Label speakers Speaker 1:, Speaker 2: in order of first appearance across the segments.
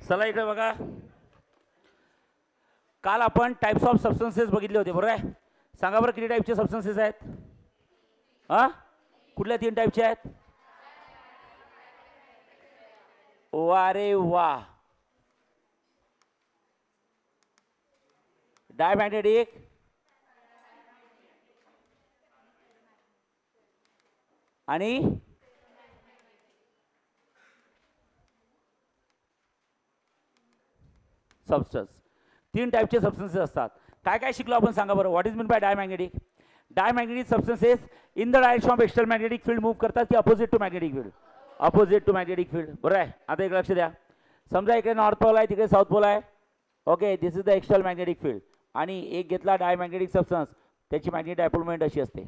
Speaker 1: चला इकडे बघा. काल आपण टाइप्स ऑफ सबस्टन्सेस बघितले होते बरोबर आहे. सांगा बरं किती टाइपचे सबस्टन्सेस आहेत. हां कुठल्या 3 टाइपचे आहेत. अरे वा. डायमॅग्नेटिक, आणि सबस्टन्स. 3 टाइपचे सबस्टन्सेस असतात. काय काय शिकलो आपण सांगा बरं. What is mean by diamagnetic. Diamagnetic substances in the direction of external magnetic field move करतात की opposite to magnetic field. Opposite to magnetic field बरोबर आहे. आता एक लक्ष द्या. समजा इकडे नॉर्थ पोल आहे तिकडे साऊथ पोल आहे. Okay this is the external magnetic field. आणि एक घेतला डायमॅग्नेटिक सबस्टन्स त्याची मॅग्नेटिक डायपोल मोमेंट अशी असते.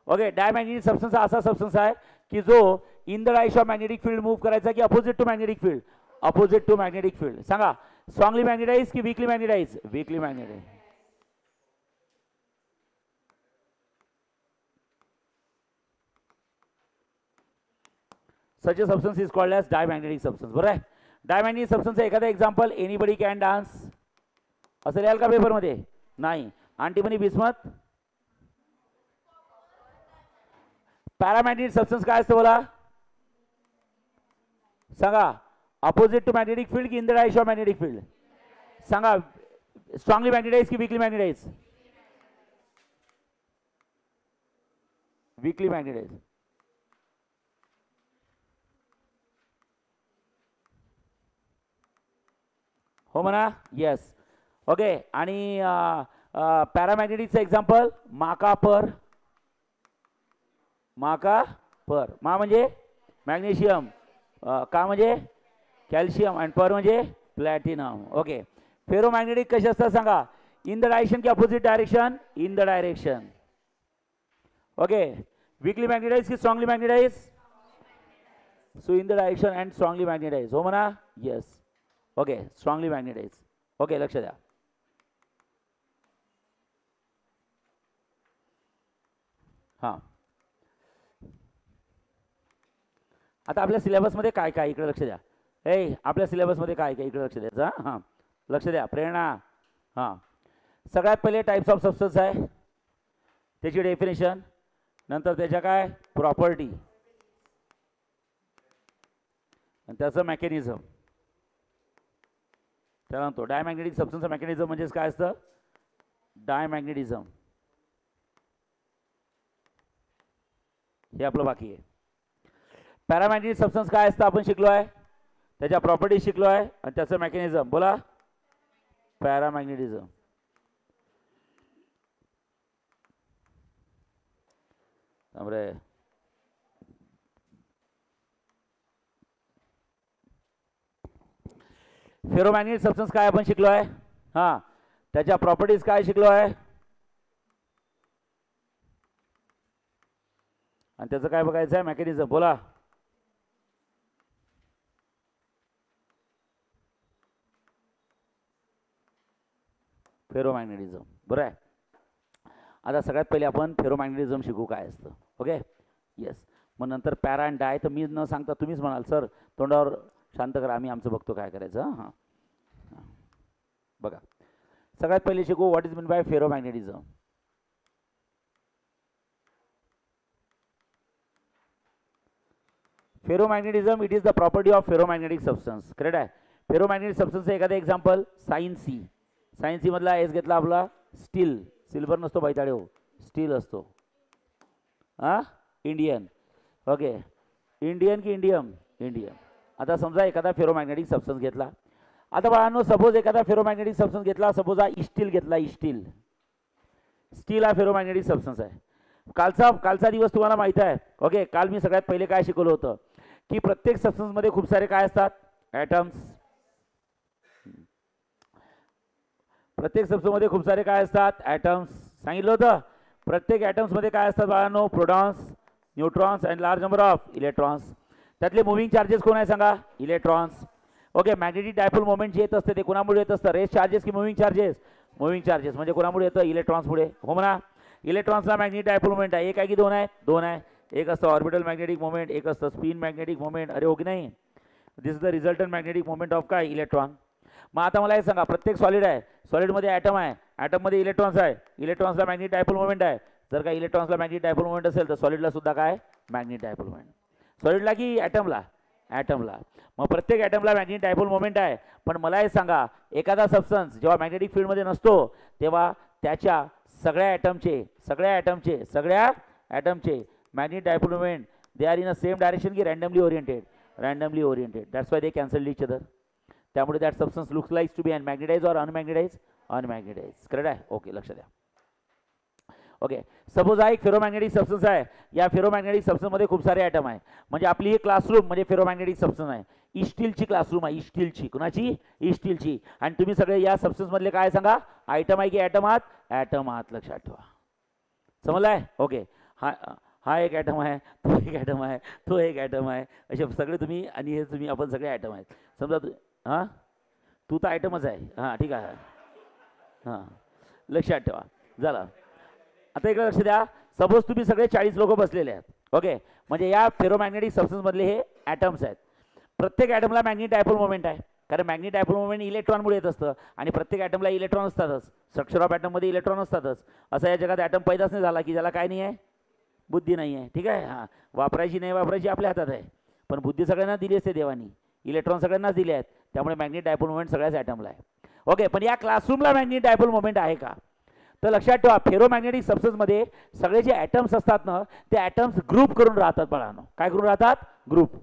Speaker 1: ओके डायमॅग्नेटिक सबस्टन्स हा असा सबस्टन्स आहे की जो in the direction of magnetic field move करायचा की opposite to magnetic field. Opposite to magnetic field. सांगा स्ट्रॉंगली मॅग्नेटाइज की weakly magnetise. Weakly magnetise. such a substance is called as diamagnetic substance बरोबर आहे. डायमॅग्नेटिक सबस्टन्स एखादा example anybody can dance असं लिहाल का पेपर मध्ये. नाही. Antimony bismuth. पॅरामॅग्नेटिक सबस्टन्स काय असतं बोला सांगा. अपोजिट टू मॅग्नेटिक फील्ड की in the direction of magnetic field. सांगा स्ट्रॉंगली मॅग्नेटाइज की वीकली मॅग्नेटाइज. Weakly magnetise. हो म्हणा. येस. ओके आणि पॅरामॅग्नेटिकचं एक्झाम्पल माकापर. माकापर. मा म्हणजे मॅग्नेशियम, का म्हणजे कॅल्शियम आणि पर म्हणजे प्लॅटिनम. ओके फेरोमॅग्नेटिक कसे असतात सांगा. इन द डायरेक्शन की opposite direction. In the direction. Okay weakly magnetise की strongly magnetise. So in the direction and strongly magnetise. हो म्हणा. Yes. Okay strongly magnetise. Okay लक्ष द्या. हां आता आपल्या सिलेबसमध्ये काय काय इकडे लक्ष द्या. आपल्या सिलेबसमध्ये काय काय इकडे लक्ष द्यायचं. हां लक्ष द्या. प्रेरणा. हां सगळ्यात पहिले टाइप्स ऑफ सबस्टन्स आहे त्याची डेफिनेशन. नंतर त्याच्या काय प्रॉपर्टी आणि त्याचं मेकॅनिझम. त्यानंतर डायमॅग्नेटिक सबस्टन्सचं मेकॅनिझम म्हणजेच काय असतं. डायमॅग्नेटिझम हे आपलं बाकी आहे. पॅरामॅग्नेटिक सबस्टन्स काय असतं आपण शिकलो आहे. त्याच्या प्रॉपर्टी शिकलो आहे आणि त्याचं मेकॅनिझम बोला. पॅरामॅग्नेटिझम. त्यामुळे फेरोमॅग्नेटिक सबस्टन्स काय आपण शिकलो आहे. हां त्याच्या प्रॉपर्टीज काय शिकलो आहे आणि त्याचं काय बघायचं आहे मेकॅनिझम बोला. फेरोमॅग्नेटिझम बरं आहे. आता सगळ्यात पहिले आपण फेरोमॅग्नेटिझम शिकू काय असतं. Okay yes. मग नंतर पॅरा अँड डाय तर मी न सांगता तुम्हीच म्हणाल सर तोंडावर शांत करा आम्ही आमचं बघतो काय करायचं. हां बघा सगळ्यात पहिले शिकू what is mean by ferromagnetism. Ferromagnetism it is the property of ferromagnetic substance. Correct आहे. फेरोमॅग्नेटिक सबस्टन्सचं एखादं example sign C. Sign C मधला एस घेतला आपला स्टील. सिल्वर नसतो बैताळे हो स्टील असतो. हां इंडियन. ओके इंडियन की इंडियम. इंडियन. आता समजा एखादा फेरोमॅग्नेटिक सबस्टन्स घेतला. आता बाळांनो सपोज एखादा फेरोमॅग्नेटिक सबस्टन्स घेतला. सपोज हा इस्टील घेतला. इस्टील. स्टील हा फेरोमॅग्नेटिक सबस्टन्स आहे. कालचा दिवस तुम्हाला माहिती आहे. ओके काल मी सगळ्यात पहिले काय शिकवलं होतं की प्रत्येक सबस्टन्समध्ये खूप सारे काय असतात ॲटम्स. प्रत्येक सबस्टन्समध्ये खूप सारे काय असतात ॲटम्स. सांगितलं होतं. प्रत्येक ॲटम्समध्ये काय असतात बाळांनो protons, neutrons and large number of electrons. त्यातले मुव्हिंग चार्जेस कोण आहे सांगा. Electrons. Okay magnetic dipole moment जे येत असते ते कोणामुळे येत असतं. रेस चार्जेस की मुव्हिंग चार्जेस. मुव्हिंग चार्जेस म्हणजे कोणामुळे येतं इलेक्ट्रॉन्समुळे. हो म्हणा. इलेक्ट्रॉन्सला मॅग्नेटिक डायपोल मोमेंट आहे. एक आहे की दोन आहे. दोन आहे. एक असतं ऑर्बिटल मॅग्नेटिक मोमेंट एक असतं स्पिन मॅग्नेटिक मोमेंट. अरे हो की नाही. This is the resultant magnetic moment of काय इलेक्ट्रॉन. मग आता मला हे सांगा, प्रत्येक सॉलिड आहे, सॉलिडमध्ये ॲटम आहे, ॲटममध्ये इलेक्ट्रॉन्स आहे, इलेक्ट्रॉन्सला मॅग्नेटिक डायपोल मोमेंट आहे. जर का इलेक्ट्रॉन्सला मॅग्नेटिक डायपोल मोमेंट असेल तर सॉलिडला सुद्धा काय मॅग्नेटिक डायपोल मोमेंट. सॉलिडला की ॲटमला? ॲटमला. मग प्रत्येक ॲटमला मॅग्नेटिक डायपोल मोमेंट आहे. पण मला हे सांगा, एखादा सबस्टन्स जेव्हा मॅग्नेटिक फील्डमध्ये नसतो तेव्हा त्याच्या सगळ्या ॲटमचे magnetic dipole moment they are in a same direction की randomly oriented. That's why they cancel each other. त्यामुळे that substance looks likes to be unmagnetise or unmagnetise. Correct आहे? ओके, लक्ष द्या. ओके, सपोज हा एक फेरोमॅग्नेटिक सबस्टन्स आहे. या ferromagnetic सबस्टन्समध्ये खूप सारे ॲटम आहे. म्हणजे आपली ही क्लासरूम म्हणजे फेरोमॅग्नेटिक सबस्टन्स आहे. इस्टीलची क्लासरूम आहे, इस्टीलची. कुणाची? इस्टीलची. आणि तुम्ही सगळे या सबस्टन्समधले काय सांगा, आयटम आहे की ॲटम आहात? ॲटम आहात, लक्षात ठेवा. समजलं आहे? ओके, हा एक ॲटम आहे, तो एक ॲटम आहे, तो एक ॲटम आहे, असे सगळे तुम्ही आणि हे तुम्ही आपण सगळे ॲटम आहेत. समजा हां, तू तर आयटमच आहे. हां, ठीक आहे. हां, लक्षात ठेवा. झालं. आता इकडे लक्ष द्या. सपोज तुम्ही सगळे 40 लोक बसलेले आहेत. ओके, म्हणजे या फेरोमॅग्नेटिक सबस्टन्समधले हे ॲटम्स आहेत. प्रत्येक ॲटमला मॅग्नेटिक डायपोल मोमेंट आहे, कारण मॅग्नेटिक डायपोल मोमेंट इलेक्ट्रॉनमुळे येत असतं. आणि प्रत्येक ॲटमला इलेक्ट्रॉन असतातच. स्ट्रक्चर ऑफ ॲटममध्ये इलेक्ट्रॉन असतातच. असं या जगात ॲटम पैदाच नाही झाला की ज्याला काय नाही आहे, बुद्धी नाही आहे. ठीक आहे. हां, वापरायची नाही वापरायची आपल्या हातात आहे. पण बुद्धी सगळ्यांना दिली असते देवानी, इलेक्ट्रॉन सगळ्यांनाच दिले आहेत. त्यामुळे मॅग्नेटिक डायपोल मोमेंट सगळ्याच ॲटमला आहे. ओके, पण या क्लासरूमला मॅग्नेटिक डायपोल मोमेंट आहे का? तर लक्षात ठेवा, फेरोमॅग्नेटिक सबस्टन्समध्ये सगळे जे ॲटम्स असतात ना, ते ॲटम्स ग्रुप करून राहतात. बाळांनो, काय करून राहतात? ग्रुप.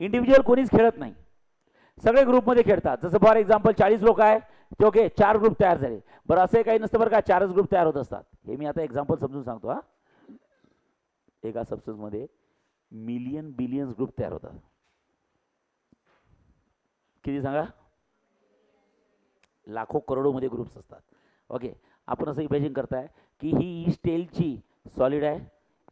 Speaker 1: इंडिव्हिज्युअल कोणीच खेळत नाही, सगळे ग्रुपमध्ये खेळतात. जसं फॉर एक्झाम्पल 40 लोक आहे, ते ओके 4 ग्रुप तयार झाले. बरं, असं काही नसतं बरं का, 4च ग्रुप तयार होत असतात. हे मी आता एक्झाम्पल समजून सांगतो. हा, एका सबस्टन्समध्ये बिलियन्स ग्रुप तयार होतात. किती सांगा? लाखो करोडोमध्ये ग्रुप्स असतात. ओके, आपण असं इमॅजिन करताय की ही स्टीलची सॉलिड आहे.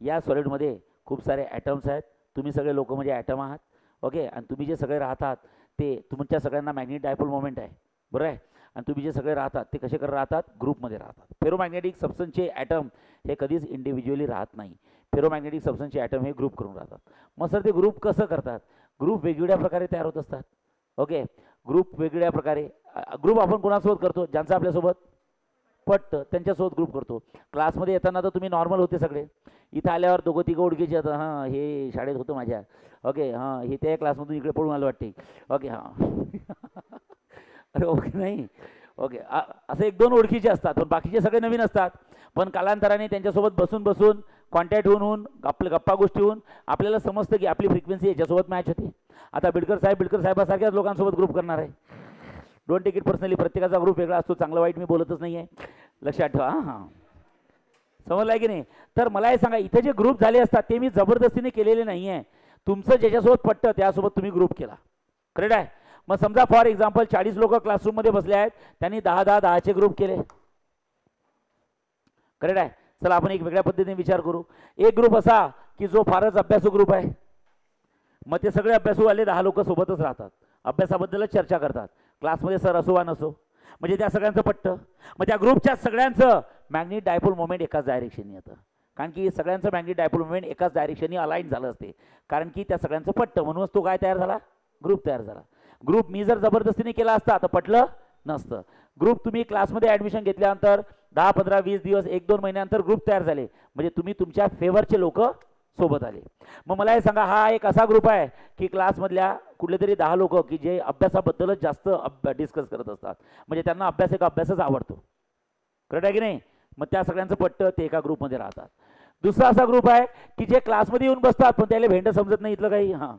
Speaker 1: या सॉलिडमध्ये खूप सारे ॲटम्स आहेत. तुम्ही सगळे लोक म्हणजे ॲटम आहात. ओके, आणि तुम्ही जे सगळे राहतात ते तुमच्या सगळ्यांना मॅग्नेटिक डायपोल मोमेंट आहे, बरं आहे. आणि तुम्ही जे सगळे राहतात ते कसे राहतात? ग्रुपमध्ये राहतात. फेरोमॅग्नेटिक सबस्टन्सचे ॲटम हे कधीच इंडिव्हिज्युअली राहत नाही. फेरोमॅग्नेटिक सबस्टन्सचे ॲटम हे ग्रुप करून राहतात. मग सर ते ग्रुप कसं करतात? ग्रुप वेगवेगळ्या प्रकारे तयार होत असतात. ओके, ग्रुप वेगवेगळ्या प्रकारे. ग्रुप आपण कोणासोबत करतो? ज्यांचं आपल्यासोबत पटतं त्यांच्यासोबत ग्रुप करतो. क्लासमध्ये येताना तर तुम्ही नॉर्मल होते सगळे, इथं आल्यावर दोघं तिघं ओळखीचे होतं. हां, हे शाळेत होतं माझ्या. ओके, हां, हे त्या क्लासमधून इकडे पळून आलं वाटते. ओके, हां. अरे ओके, नाही ओके, असं 1-2 ओळखीचे असतात, पण बाकीचे सगळे नवीन असतात. पण कालांतराने त्यांच्यासोबत बसून कॉन्टॅक्ट होऊन आपलं गप्पा गोष्टी होऊन आपल्याला समजतं की आपली फ्रिक्वेन्सी याच्यासोबत मॅच होते. आता बिडकर साहेबासारख्याच लोकांसोबत ग्रुप करणार आहे. डोंट टेक इट पर्सनली, प्रत्येकाचा ग्रुप वेगळा असतो. चांगलं वाईट मी बोलतच नाही आहे, लक्षात ठेवा. हां, समजलं आहे की नाही? तर मला हे सांगा, इथे जे ग्रुप झाले असतात ते मी जबरदस्तीने केलेले नाही आहे. तुमचं ज्याच्यासोबत पटतं त्यासोबत तुम्ही ग्रुप केला. करेक्ट आहे? मग समजा फॉर एक्झाम्पल 40 लोक क्लासरूममध्ये बसले आहेत, त्यांनी 10-10-10चे ग्रुप केले. करेक्ट आहे? चला आपण एक वेगळ्या पद्धतीने विचार करू. एक ग्रुप असा की जो फारच अभ्यासू ग्रुप आहे. मग ते सगळे अभ्यासूवाले 10 लोक सोबतच राहतात, अभ्यासाबद्दलच चर्चा करतात. क्लासमध्ये सर असो वा नसो, म्हणजे त्या सगळ्यांचं पटतं. मग त्या ग्रुपच्या सगळ्यांचं मॅग्नेटिक डायपोल मोमेंट एकाच डायरेक्शनने येतं, कारण की सगळ्यांचं मॅग्नेटिक डायपोल मोमेंट एकाच डायरेक्शनने अलाइन झालं असते, कारण की त्या सगळ्यांचं पटतं. म्हणूनच तो काय तयार झाला? ग्रुप तयार झाला. ग्रुप मी जर जबरदस्तीने केला असता तर पटलं नसतं. ग्रुप तुम्ही क्लासमध्ये ॲडमिशन घेतल्यानंतर 10, 15, 20 दिवस 1-2 महिन्यानंतर ग्रुप तयार झाले, म्हणजे तुम्ही तुमच्या फेवरचे लोक सोबत आले. मग मला हे सांगा, हा एक असा ग्रुप आहे की क्लासमधल्या कुठले तरी 10 लोक की जे अभ्यासाबद्दलच जास्त डिस्कस करत असतात, म्हणजे त्यांना अभ्यासच आवडतो. करेक्ट आहे की नाही? मग त्या सगळ्यांचं पट्ट ते एका ग्रुपमध्ये राहतात. दुसरा असा ग्रुप आहे की जे क्लासमध्ये येऊन बसतात पण त्याला भेंड समजत नाही इथलं काही. हां,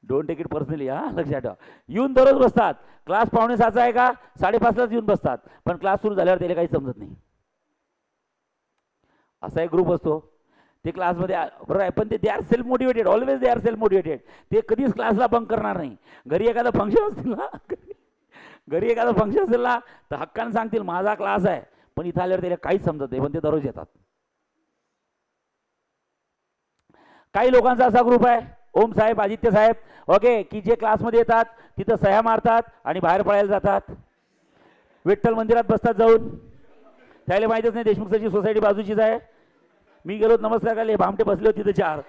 Speaker 1: डोंट टेक इट पर्सनली. हां, लक्षात ठेवा. येऊन दररोज बसतात. क्लास 5:45 आहे का 5:30लाच येऊन बसतात, पण क्लास सुरू झाल्यावर त्याला काही समजत नाही. असा एक ग्रुप असतो. ते क्लासमध्ये बरोबर आहे, पण they are self motivated. Always they are self motivated. ते कधीच क्लासला बंक करणार नाही. घरी एखादा फंक्शन असेल ना, तर हक्काने सांगतील माझा क्लास आहे, पण इथं आल्यावर त्याला काहीच समजत नाही, पण ते दररोज येतात. काही लोकांचा असा ग्रुप आहे, ओम साहेब, आदित्य साहेब, ओके, की जे क्लासमध्ये येतात तिथं सह्या मारतात आणि बाहेर पळायला जातात. विठ्ठल मंदिरात बसतात जाऊन, त्याला माहीतच नाही देशमुख सरची सोसायटी बाजूचीच आहे. मी गेलो नमस्कार करायला, भामटे बसले होते तिथे 4.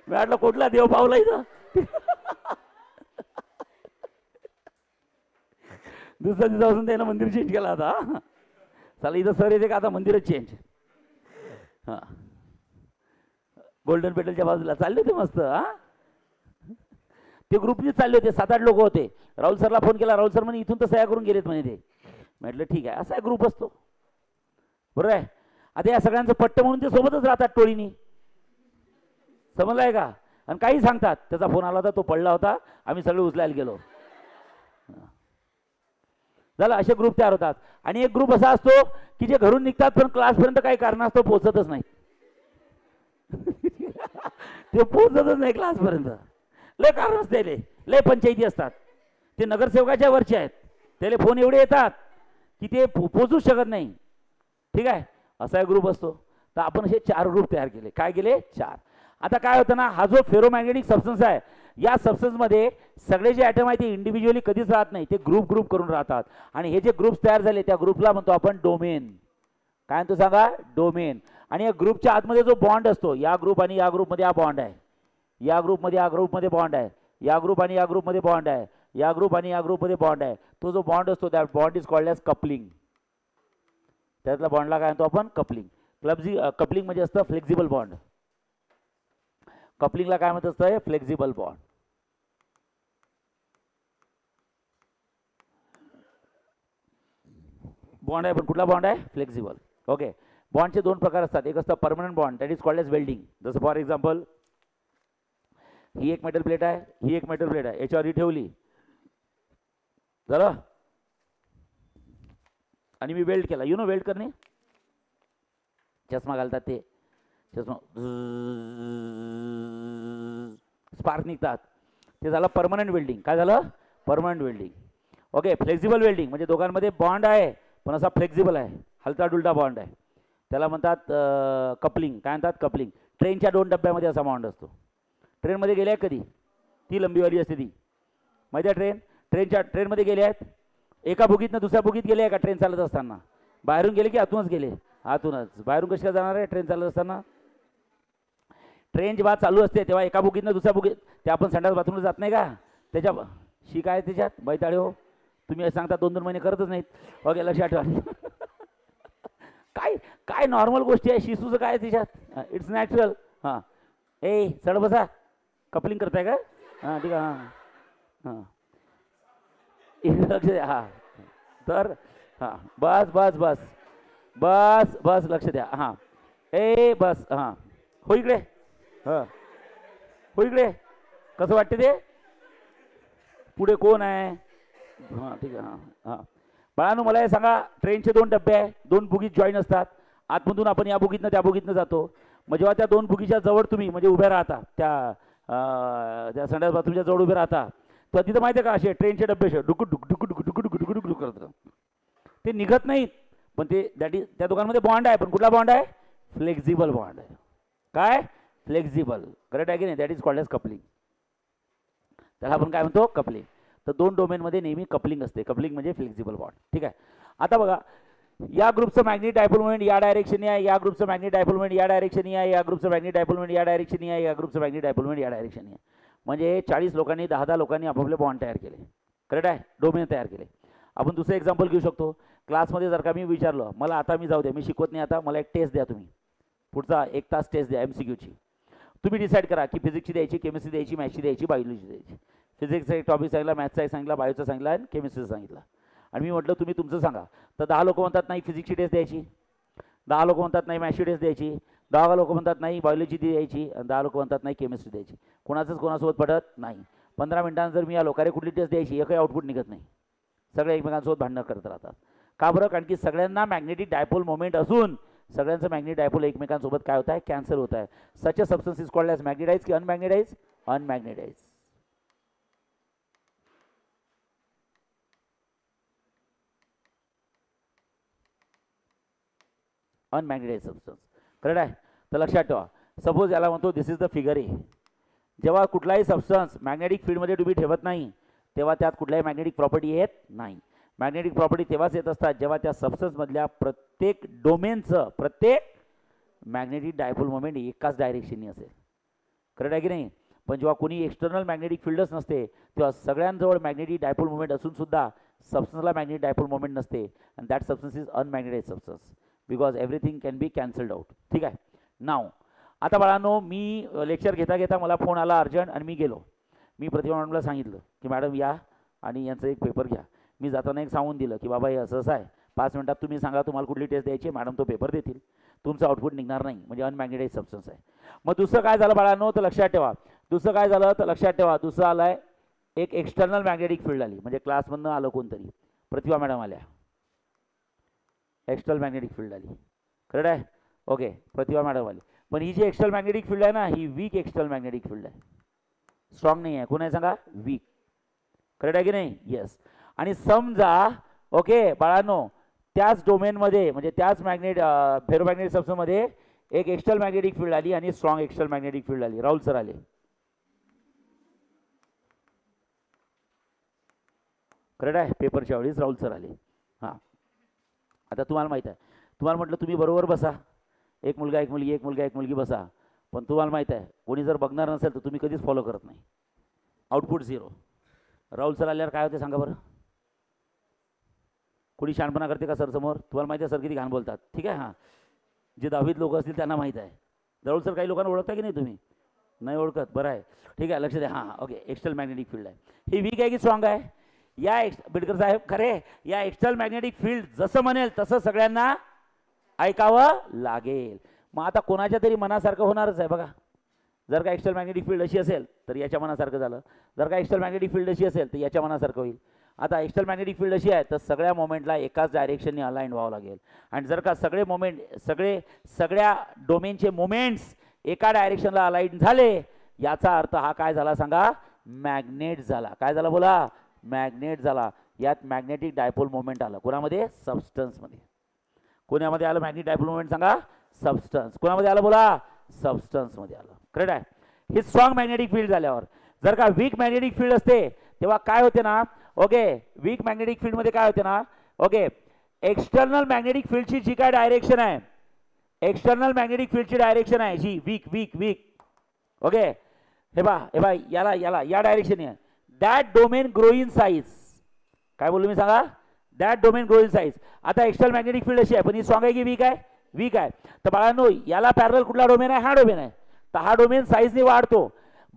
Speaker 1: मी म्हटलं कुठला देव पावला इथं. दुसऱ्या दिवसापासून त्यानं मंदिर चेंज केला आता. चला इथं सर येते का आता मंदिरच चेंज. हां गोल्डन पेटलच्या बाजूला चालले होते मस्त. हां ते ग्रुपनीच चालले होते, 7-8 लोक होते. राहुल सरला फोन केला, राहुल सर म्हणे इथून तर सह्या करून गेलेत म्हणे ते. म्हटलं ठीक आहे, असा ग्रुप असतो बरोबर आहे. आता या सगळ्यांचं पट्ट म्हणून ते सोबतच राहतात टोळीनी, समजलंय का. आणि काही सांगतात, त्याचा फोन आला होता, तो पडला होता, आम्ही सगळे उचलायला गेलो. झालं, असे ग्रुप तयार होतात. आणि एक ग्रुप असा असतो की जे घरून निघतात पण क्लासपर्यंत काही कारणास्तव पोहोचतच नाही. ते पोहोचतच नाही क्लासपर्यंत, लय कारण असते, लय पंचायती असतात. ते नगरसेवकाच्या वरचे आहेत, त्याला फोन एवढे येतात की ते पोहोचूच शकत नाही. ठीक आहे, असा एक ग्रुप असतो. तर आपण असे 4 ग्रुप तयार केले. काय केले? 4. आता काय होतं ना, हा जो फेरोमॅग्नेटिक सबस्टन्स आहे, या सबस्टन्समध्ये सगळे जे ॲटम आहेत ते इंडिव्हिज्युअली कधीच राहत नाही, ते ग्रुप करून राहतात. आणि हे जे ग्रुप्स तयार झाले त्या ग्रुपला म्हणतो आपण डोमेन. काय म्हणतो सांगा? डोमेन. आणि या ग्रुपच्या आतमध्ये जो बॉन्ड असतो, या ग्रुप आणि या ग्रुपमध्ये हा बॉन्ड आहे, या ग्रुपमध्ये या ग्रुपमध्ये बॉन्ड आहे, या ग्रुप आणि या ग्रुपमध्ये बॉन्ड आहे, या ग्रुप आणि या ग्रुपमध्ये बॉन्ड आहे. तो जो बॉन्ड असतो that bond is called as coupling. त्यातला बॉन्डला काय म्हणतो आपण? कपलिंग. कपलिंग म्हणजे असतं फ्लेक्झिबल बॉन्ड. कपलिंगला काय म्हणत असतं? Flexible bond. बॉन्ड आहे पण कुठला बॉन्ड आहे? फ्लेक्झिबल. ओके. बॉन्डचे 2 प्रकार असतात. एक असतं permanent bond, that is called as welding. जसं फॉर एक्झाम्पल ही एक मेटल प्लेट आहे, ही एक मेटल प्लेट आहे, याच्यावर ही ठेवली झालं आणि मी वेल्ड केला. वेल्ड करणे, चष्मा घालतात ते, चष्मा स्पार्क निघतात, ते झालं परमनंट वेल्डिंग. काय झालं? Permanent welding. Okay. Flexible welding म्हणजे दोघांमध्ये बॉन्ड आहे पण असा फ्लेक्झिबल आहे, हलता डुलटा बॉन्ड आहे, त्याला म्हणतात कपलिंग. काय म्हणतात? कपलिंग. ट्रेनच्या 2 डब्यामध्ये असा बॉन्ड असतो. ट्रेनमध्ये गेले आहेत कधी? ती लंबीवाली असते ती, माहिती आहे? ट्रेनमध्ये गेले आहेत, एका बोगीतनं दुसऱ्या बोगीत गेले आहे का ट्रेन चालत असताना? बाहेरून गेले की आतूनच गेले? आतूनच. बाहेरून कशी काय जाणार आहे ट्रेन चालत असताना? ट्रेन जेव्हा चालू असते तेव्हा एका बोगीतनं दुसऱ्या बोगीत, ते आपण संडास बाथरूमला जात नाही का, त्याच्या शी काय त्याच्यात बैताळे हो, तुम्ही सांगता 2-2 महिने करतच नाहीत. ओके, लक्षात ठेवा. काय काय नॉर्मल गोष्टी आहे, शिसूचं काय त्याच्यात? It's natural. हां ए चढ बसा, कपलिंग करताय का? हां ठीक आहे. हां हां लक्ष द्या. हां तर हां बस बस बस बस बस लक्ष द्या. हां ए बस. हां हो इकडे. हां हो इकडे. कसं वाटते ते? पुढे कोण आहे? हां ठीक आहे. हां हां बाळांनो मला हे सांगा, ट्रेनचे 2 डबे आहे, 2 बुगीत जॉईन असतात. आतमधून आपण या बुगीतनं त्या बुगीतनं जातो. मग जेव्हा त्या 2 बुगीच्या जवळ तुम्ही म्हणजे उभ्या राहता, त्या संडास बाथरूमच्या जवळ उभे राहता, तर तिथं माहिती आहे का असे ट्रेनचे डबे असे डुकू डुक डुकू डुकू डुकू डुकू डुकू डुकू करतात. ते निघत नाहीत पण ते त्या दोघांमध्ये बॉन्ड आहे. पण कुठला बॉन्ड आहे? फ्लेक्झिबल बॉन्ड आहे. काय? फ्लेक्झिबल. करेक्ट आहे की नाही? That is called as coupling. त्याला आपण काय म्हणतो? कपलिंग. तर 2 डोमेनमध्ये नेहमी कपलिंग असते. कपलिंग म्हणजे फ्लेक्झिबल बॉन्ड. ठीक आहे. आता बघा, या ग्रुपचं मॅग्नेटिक डायपोल मोमेंट या डायरेक्शनने आहे, या ग्रुपचं मॅग्नेटिक डायपोल मोमेंट या डायरेक्शनने आहे, या ग्रुपचं मॅग्नेटिक डायपोल मोमेंट या डायरेक्शनने आहे, या ग्रुपचं मॅग्नेटिक डायपोल मोमेंट या डायरेक्शनने आहे. म्हणजे 40 लोकांनी 10-10 लोकांनी आपापले बॉन्ड तयार केले. करेक्ट आहे? डोमेन तयार केले. आपण दुसरं एक्झाम्पल घेऊ शकतो. क्लासमध्ये जर का मी विचारलं, मला आता मी जाऊ दे, मी शिकवत नाही आता, मला एक टेस्ट द्या तुम्ही, पुढचा 1 तास टेस्ट द्या MCQची. तुम्ही डिसाईड करा की फिजिक्सची द्यायची, केमिस्ट्री द्यायची, मॅथ्सची द्यायची, बायोलॉजी द्यायची. फिजिक्सचा एक टॉपिक सांगितला, मॅथ्सचा एक सांगितला, बायोचा सांगितला आणि केमिस्ट्रीचा सांगितला. आणि मी म्हटलं तुम्ही तुमचं सांगा. तर 10 लोक म्हणतात नाही फिजिक्सची टेस्ट द्यायची, 10 लोक म्हणतात नाही मॅथ्सची टेस्ट द्यायची, 10 लोक म्हणतात नाही बायोलॉजी द्यायची, आणि 10 लोक म्हणतात नाही केमिस्ट्री द्यायची. कोणाचंच कोणासोबत पडत नाही. 15 मिनिटांत जर मी या लोकांना कुठली टेस्ट द्यायची, एकही आउटपुट निघत नाही. सगळे एकमेकांसोबत भांडणं करत राहतात. का बरं? कारण की सगळ्यांना मॅग्नेटिक डायपोल मोमेंट असून सगळ्यांचं मॅग्नेटिक डायपोल एकमेकांसोबत काय होत आहे? कॅन्सल होत आहे. Such a substance is called as magnetise की अनमॅग्नेटाइज? अनमॅग्नेटाइज. अनमॅग्नेटाइज सबस्टन्स. करेक्ट आहे? तर लक्षात ठेवा, सपोज याला म्हणतो दिस इज द फिगर ए. जेव्हा कुठलाही सबस्टन्स मॅग्नेटिक फील्डमध्ये तुम्ही ठेवत नाही तेव्हा त्यात कुठल्याही मॅग्नेटिक प्रॉपर्टी येत नाही. मॅग्नेटिक प्रॉपर्टी तेव्हाच येत असतात जेव्हा त्या सबस्टन्समधल्या प्रत्येक डोमेनचं प्रत्येक मॅग्नेटिक डायपोल मोमेंट एकाच डायरेक्शननी असेल. करेक्ट आहे की नाही. पण जेव्हा कोणी एक्सटर्नल मॅग्नेटिक फील्डच नसते तेव्हा सगळ्यांजवळ मॅग्नेटिक डायपोल मोमेंट असून सुद्धा सबस्टन्सला मॅग्नेटिक डायपोल मोमेंट नसते and that substance is unmagnetise substance because everything can be cancelled out. ठीक आहे. नाव आता बाळांनो, मी लेक्चर घेता घेता मला फोन आला अर्जंट आणि मी गेलो. मी प्रतिभा मॅडमला सांगितलं की मॅडम या आणि यांचं एक पेपर घ्या. मी जाताना एक सांगून दिलं की बाबा हे असं असं आहे, 5 मिनिटात तुम्ही सांगा तुम्हाला कुठली टेस्ट द्यायची, मॅडम तो पेपर देतील, तुमचं आउटपुट निघणार नाही, म्हणजे अनमॅग्नेटाइज सबस्टन्स आहे. मग दुसरं काय झालं बाळांनो तर लक्षात ठेवा, दुसरं काय झालं तर लक्षात ठेवा, दुसरं आलं आहे एक एक्सटर्नल मॅग्नेटिक फील्ड आली, म्हणजे क्लासमधनं आलं कोणतरी, प्रतिभा मॅडम आल्या, एक्सटर्नल मॅग्नेटिक फील्ड आली. करेक्ट आहे. ओके, प्रतिभा मॅडम आली. पण ही जी एक्सटर्नल मॅग्नेटिक फील्ड आहे ना, ही वीक एक्सटर्नल मॅग्नेटिक फील्ड आहे, स्ट्रॉंग नाही आहे. कोण आहे सांगा? वीक. करेक्ट आहे की नाही? येस. आणि समजा ओके बाळांनो त्याच डोमेनमध्ये म्हणजे त्याच फेरोमॅग्नेटिक सबस्टन्समध्ये एक एक्सटर्नल मॅग्नेटिक फील्ड आली आणि स्ट्रॉंग एक्सटर्नल मॅग्नेटिक फील्ड आली. राहुल सर आले. करेक्ट आहे. पेपरच्या वेळीच राहुल सर आले. हां, आता तुम्हाला माहीत आहे, तुम्हाला म्हटलं तुम्ही बरोबर बसा, एक मुलगा एक मुलगी, एक मुलगा एक मुलगी बसा, पण तुम्हाला माहीत आहे कोणी जर बघणार नसेल तर तुम्ही कधीच फॉलो करत नाही, आउटपुट 0. राहुल सर आल्यावर काय होते सांगा बरं? कोणी शहाणपणा करते का सर समोर? तुम्हाला माहिती आहे सर किती घाण बोलतात. ठीक आहे. हां, जे 10वीत लोक असतील त्यांना माहीत आहे. राहुल सर काही लोकांना ओळखता की नाही तुम्ही? नाही ओळखत. बरं आहे. ठीक आहे, लक्ष द्या. हां ओके, एक्सटर्नल मॅग्नेटिक फील्ड आहे. ही वीक आहे की स्ट्रॉंग आहे? या बिडकर साहेब खरे, या एक्सटर्नल मॅग्नेटिक फील्ड जसं म्हणेल तसं सगळ्यांना ऐकावं लागेल. मग आता कोणाच्या तरी मनासारखं होणारच आहे बघा. जर का एक्सटर्नल मॅग्नेटिक फील्ड अशी असेल तर याच्या मनासारखं झालं, जर का एक्सटर्नल मॅग्नेटिक फील्ड अशी असेल तर याच्या मनासारखं होईल. आता एक्सटर्नल मॅग्नेटिक फील्ड अशी आहे तर सगळ्या मोमेंटला एकाच डायरेक्शनने अलाइन व्हावं लागेल. आणि जर का सगळे मोमेंट सगळ्या डोमेनचे मोमेंट्स एका डायरेक्शनला अलाइन झाले, याचा अर्थ हा काय झाला सांगा? मॅग्नेट झाला. काय झाला बोला? मॅग्नेट झाला. यात मॅग्नेटिक डायपोल मोमेंट आलं. कोणामध्ये? सबस्टन्समध्ये. कोणामध्ये आलं मॅग्नेटिक डायपोल मोमेंट सांगा? सबस्टन्स. कोणामध्ये आलं बोला? सबस्टन्समध्ये आलं. करेक्ट आहे. हे स्ट्रॉंग मॅग्नेटिक फील्ड झाल्यावर जर का वीक मॅग्नेटिक फील्ड असते तेव्हा काय होते ना, ओके, वीक मॅग्नेटिक फील्डमध्ये काय होते ना, ओके, एक्सटर्नल मॅग्नेटिक फील्डची जी काय डायरेक्शन आहे, एक्सटर्नल मॅग्नेटिक फील्डची डायरेक्शन आहे जी वीक वीक वीक, ओके, हे बा याला याला या डायरेक्शन आहे, that domain grow in size. काय बोललो मी सांगा? That domain grow in size. आता एक्सटर्नल मॅग्नेटिक फील्ड अशी आहे, पण ही स्ट्रॉंग आहे की वीक आहे? वीक आहे. तर बाळांनो याला पॅरलल कुठला डोमेन आहे? हा डोमेन आहे. तर हा डोमेन साईजने वाढतो.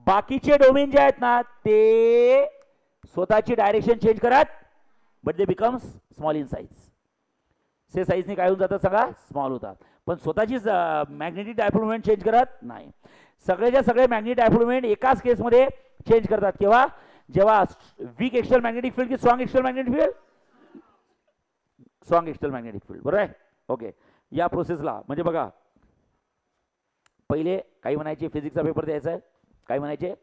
Speaker 1: बाकीचे डोमेन जे आहेत ना ते स्वतःची डायरेक्शन चेंज करत, but they becomes small in size. से साईजने काय होऊन जातात सांगा? स्मॉल होतात. पण स्वतःची मॅग्नेटिक डायपोल मोमेंट चेंज करत नाही. सगळेच्या सगळे मॅग्नेटिक डायपोल मोमेंट एकाच केसमध्ये चेंज करतात. केव्हा? जेव्हा वीक एक्सटर्नल मॅग्नेटिक फील्ड की strong external magnetic field? Strong external magnetic field. बरोबर आहे. ओके, या प्रोसेसला म्हणजे बघा, पहिले काही म्हणायचे फिजिक्सचा पेपर द्यायचा आहे, काय म्हणायचे?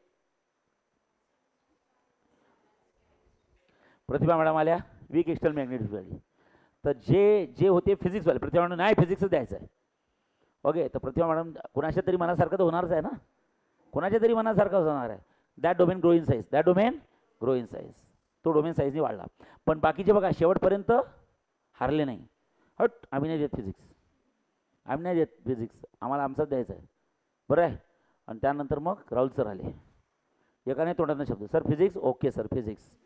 Speaker 1: प्रतिभा मॅडम आल्या, वीक एक्सटर्नल मॅग्नेटिक फील्ड. तर जे होते फिजिक्सवाले, प्रतिभा मॅडम नाही फिजिक्सच द्यायचं आहे. ओके, तर प्रतिभा मॅडम कोणाच्या तरी मनासारखं तर होणारच आहे ना, कोणाच्या तरी मनासारखं होणार आहे. That domain grow in size, that domain grow in size. तो डोमेन साईजने वाढला. पण बाकीचे बघा शेवटपर्यंत हारले नाही. हट, आम्ही नाही देत फिजिक्स, आम्ही नाही देत फिजिक्स, आम्हाला आमचाच द्यायचं आहे. बरं आहे. आणि त्यानंतर मग राहुल सर आले, एकाने तोंडातनं शब्द, sir physics, okay sir physics.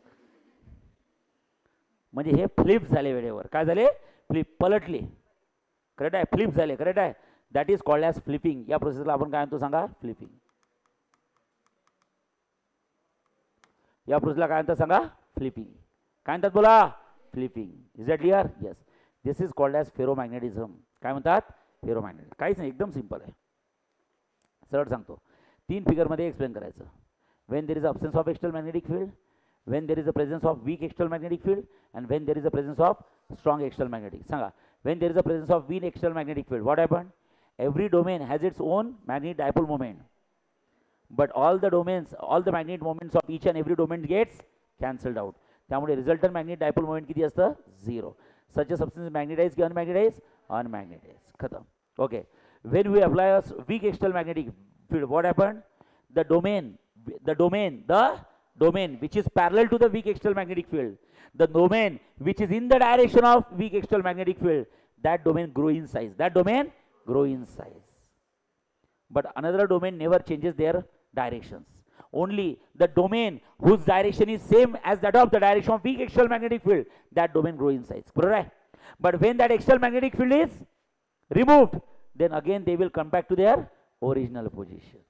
Speaker 1: म्हणजे हे फ्लिप झाले वेळेवर. काय झाले? फ्लिप, पलटले. करेक्ट आहे. फ्लिप झाले. करेक्ट आहे. That is called as flipping. या प्रोसेसला आपण काय म्हणतो सांगा? फ्लिपिंग. या प्रोसेसला काय म्हणतात सांगा? फ्लिपिंग. काय म्हणतात बोला? Flipping. Is that clear? Yes. This is called as ferromagnetism. काय म्हणतात? फेरोमॅग्नेटिझम. काहीच नाही, एकदम सिंपल आहे. सरळ सांगतो, 3 फिगरमध्ये एक्सप्लेन करायचं. When there is absence of external magnetic field, when there is a presence of weak external magnetic field, and when there is a presence of strong external magnetic. Sanga, when there is a presence of weak external magnetic field, what happened? Every domain has its own magnetic dipole moment, but all the domains, all the magnetic moments of each and every domain gets cancelled out. त्यामुळे resultant magnetic dipole moment किती असतं? 0. Such a substance is magnetized ki unmagnetized? Unmagnetized. खतम. Okay. When we apply a weak external magnetic field, what happened? The domain which is parallel to the weak external magnetic field, the domain which is in the direction of weak external magnetic field, that domain grow in size. That domain grow in size. But another domain never changes their directions. Only the domain whose direction is same as that of the direction of weak external magnetic field, that domain grow in size. Correct? But when that external magnetic field is removed, then again they will come back to their original position.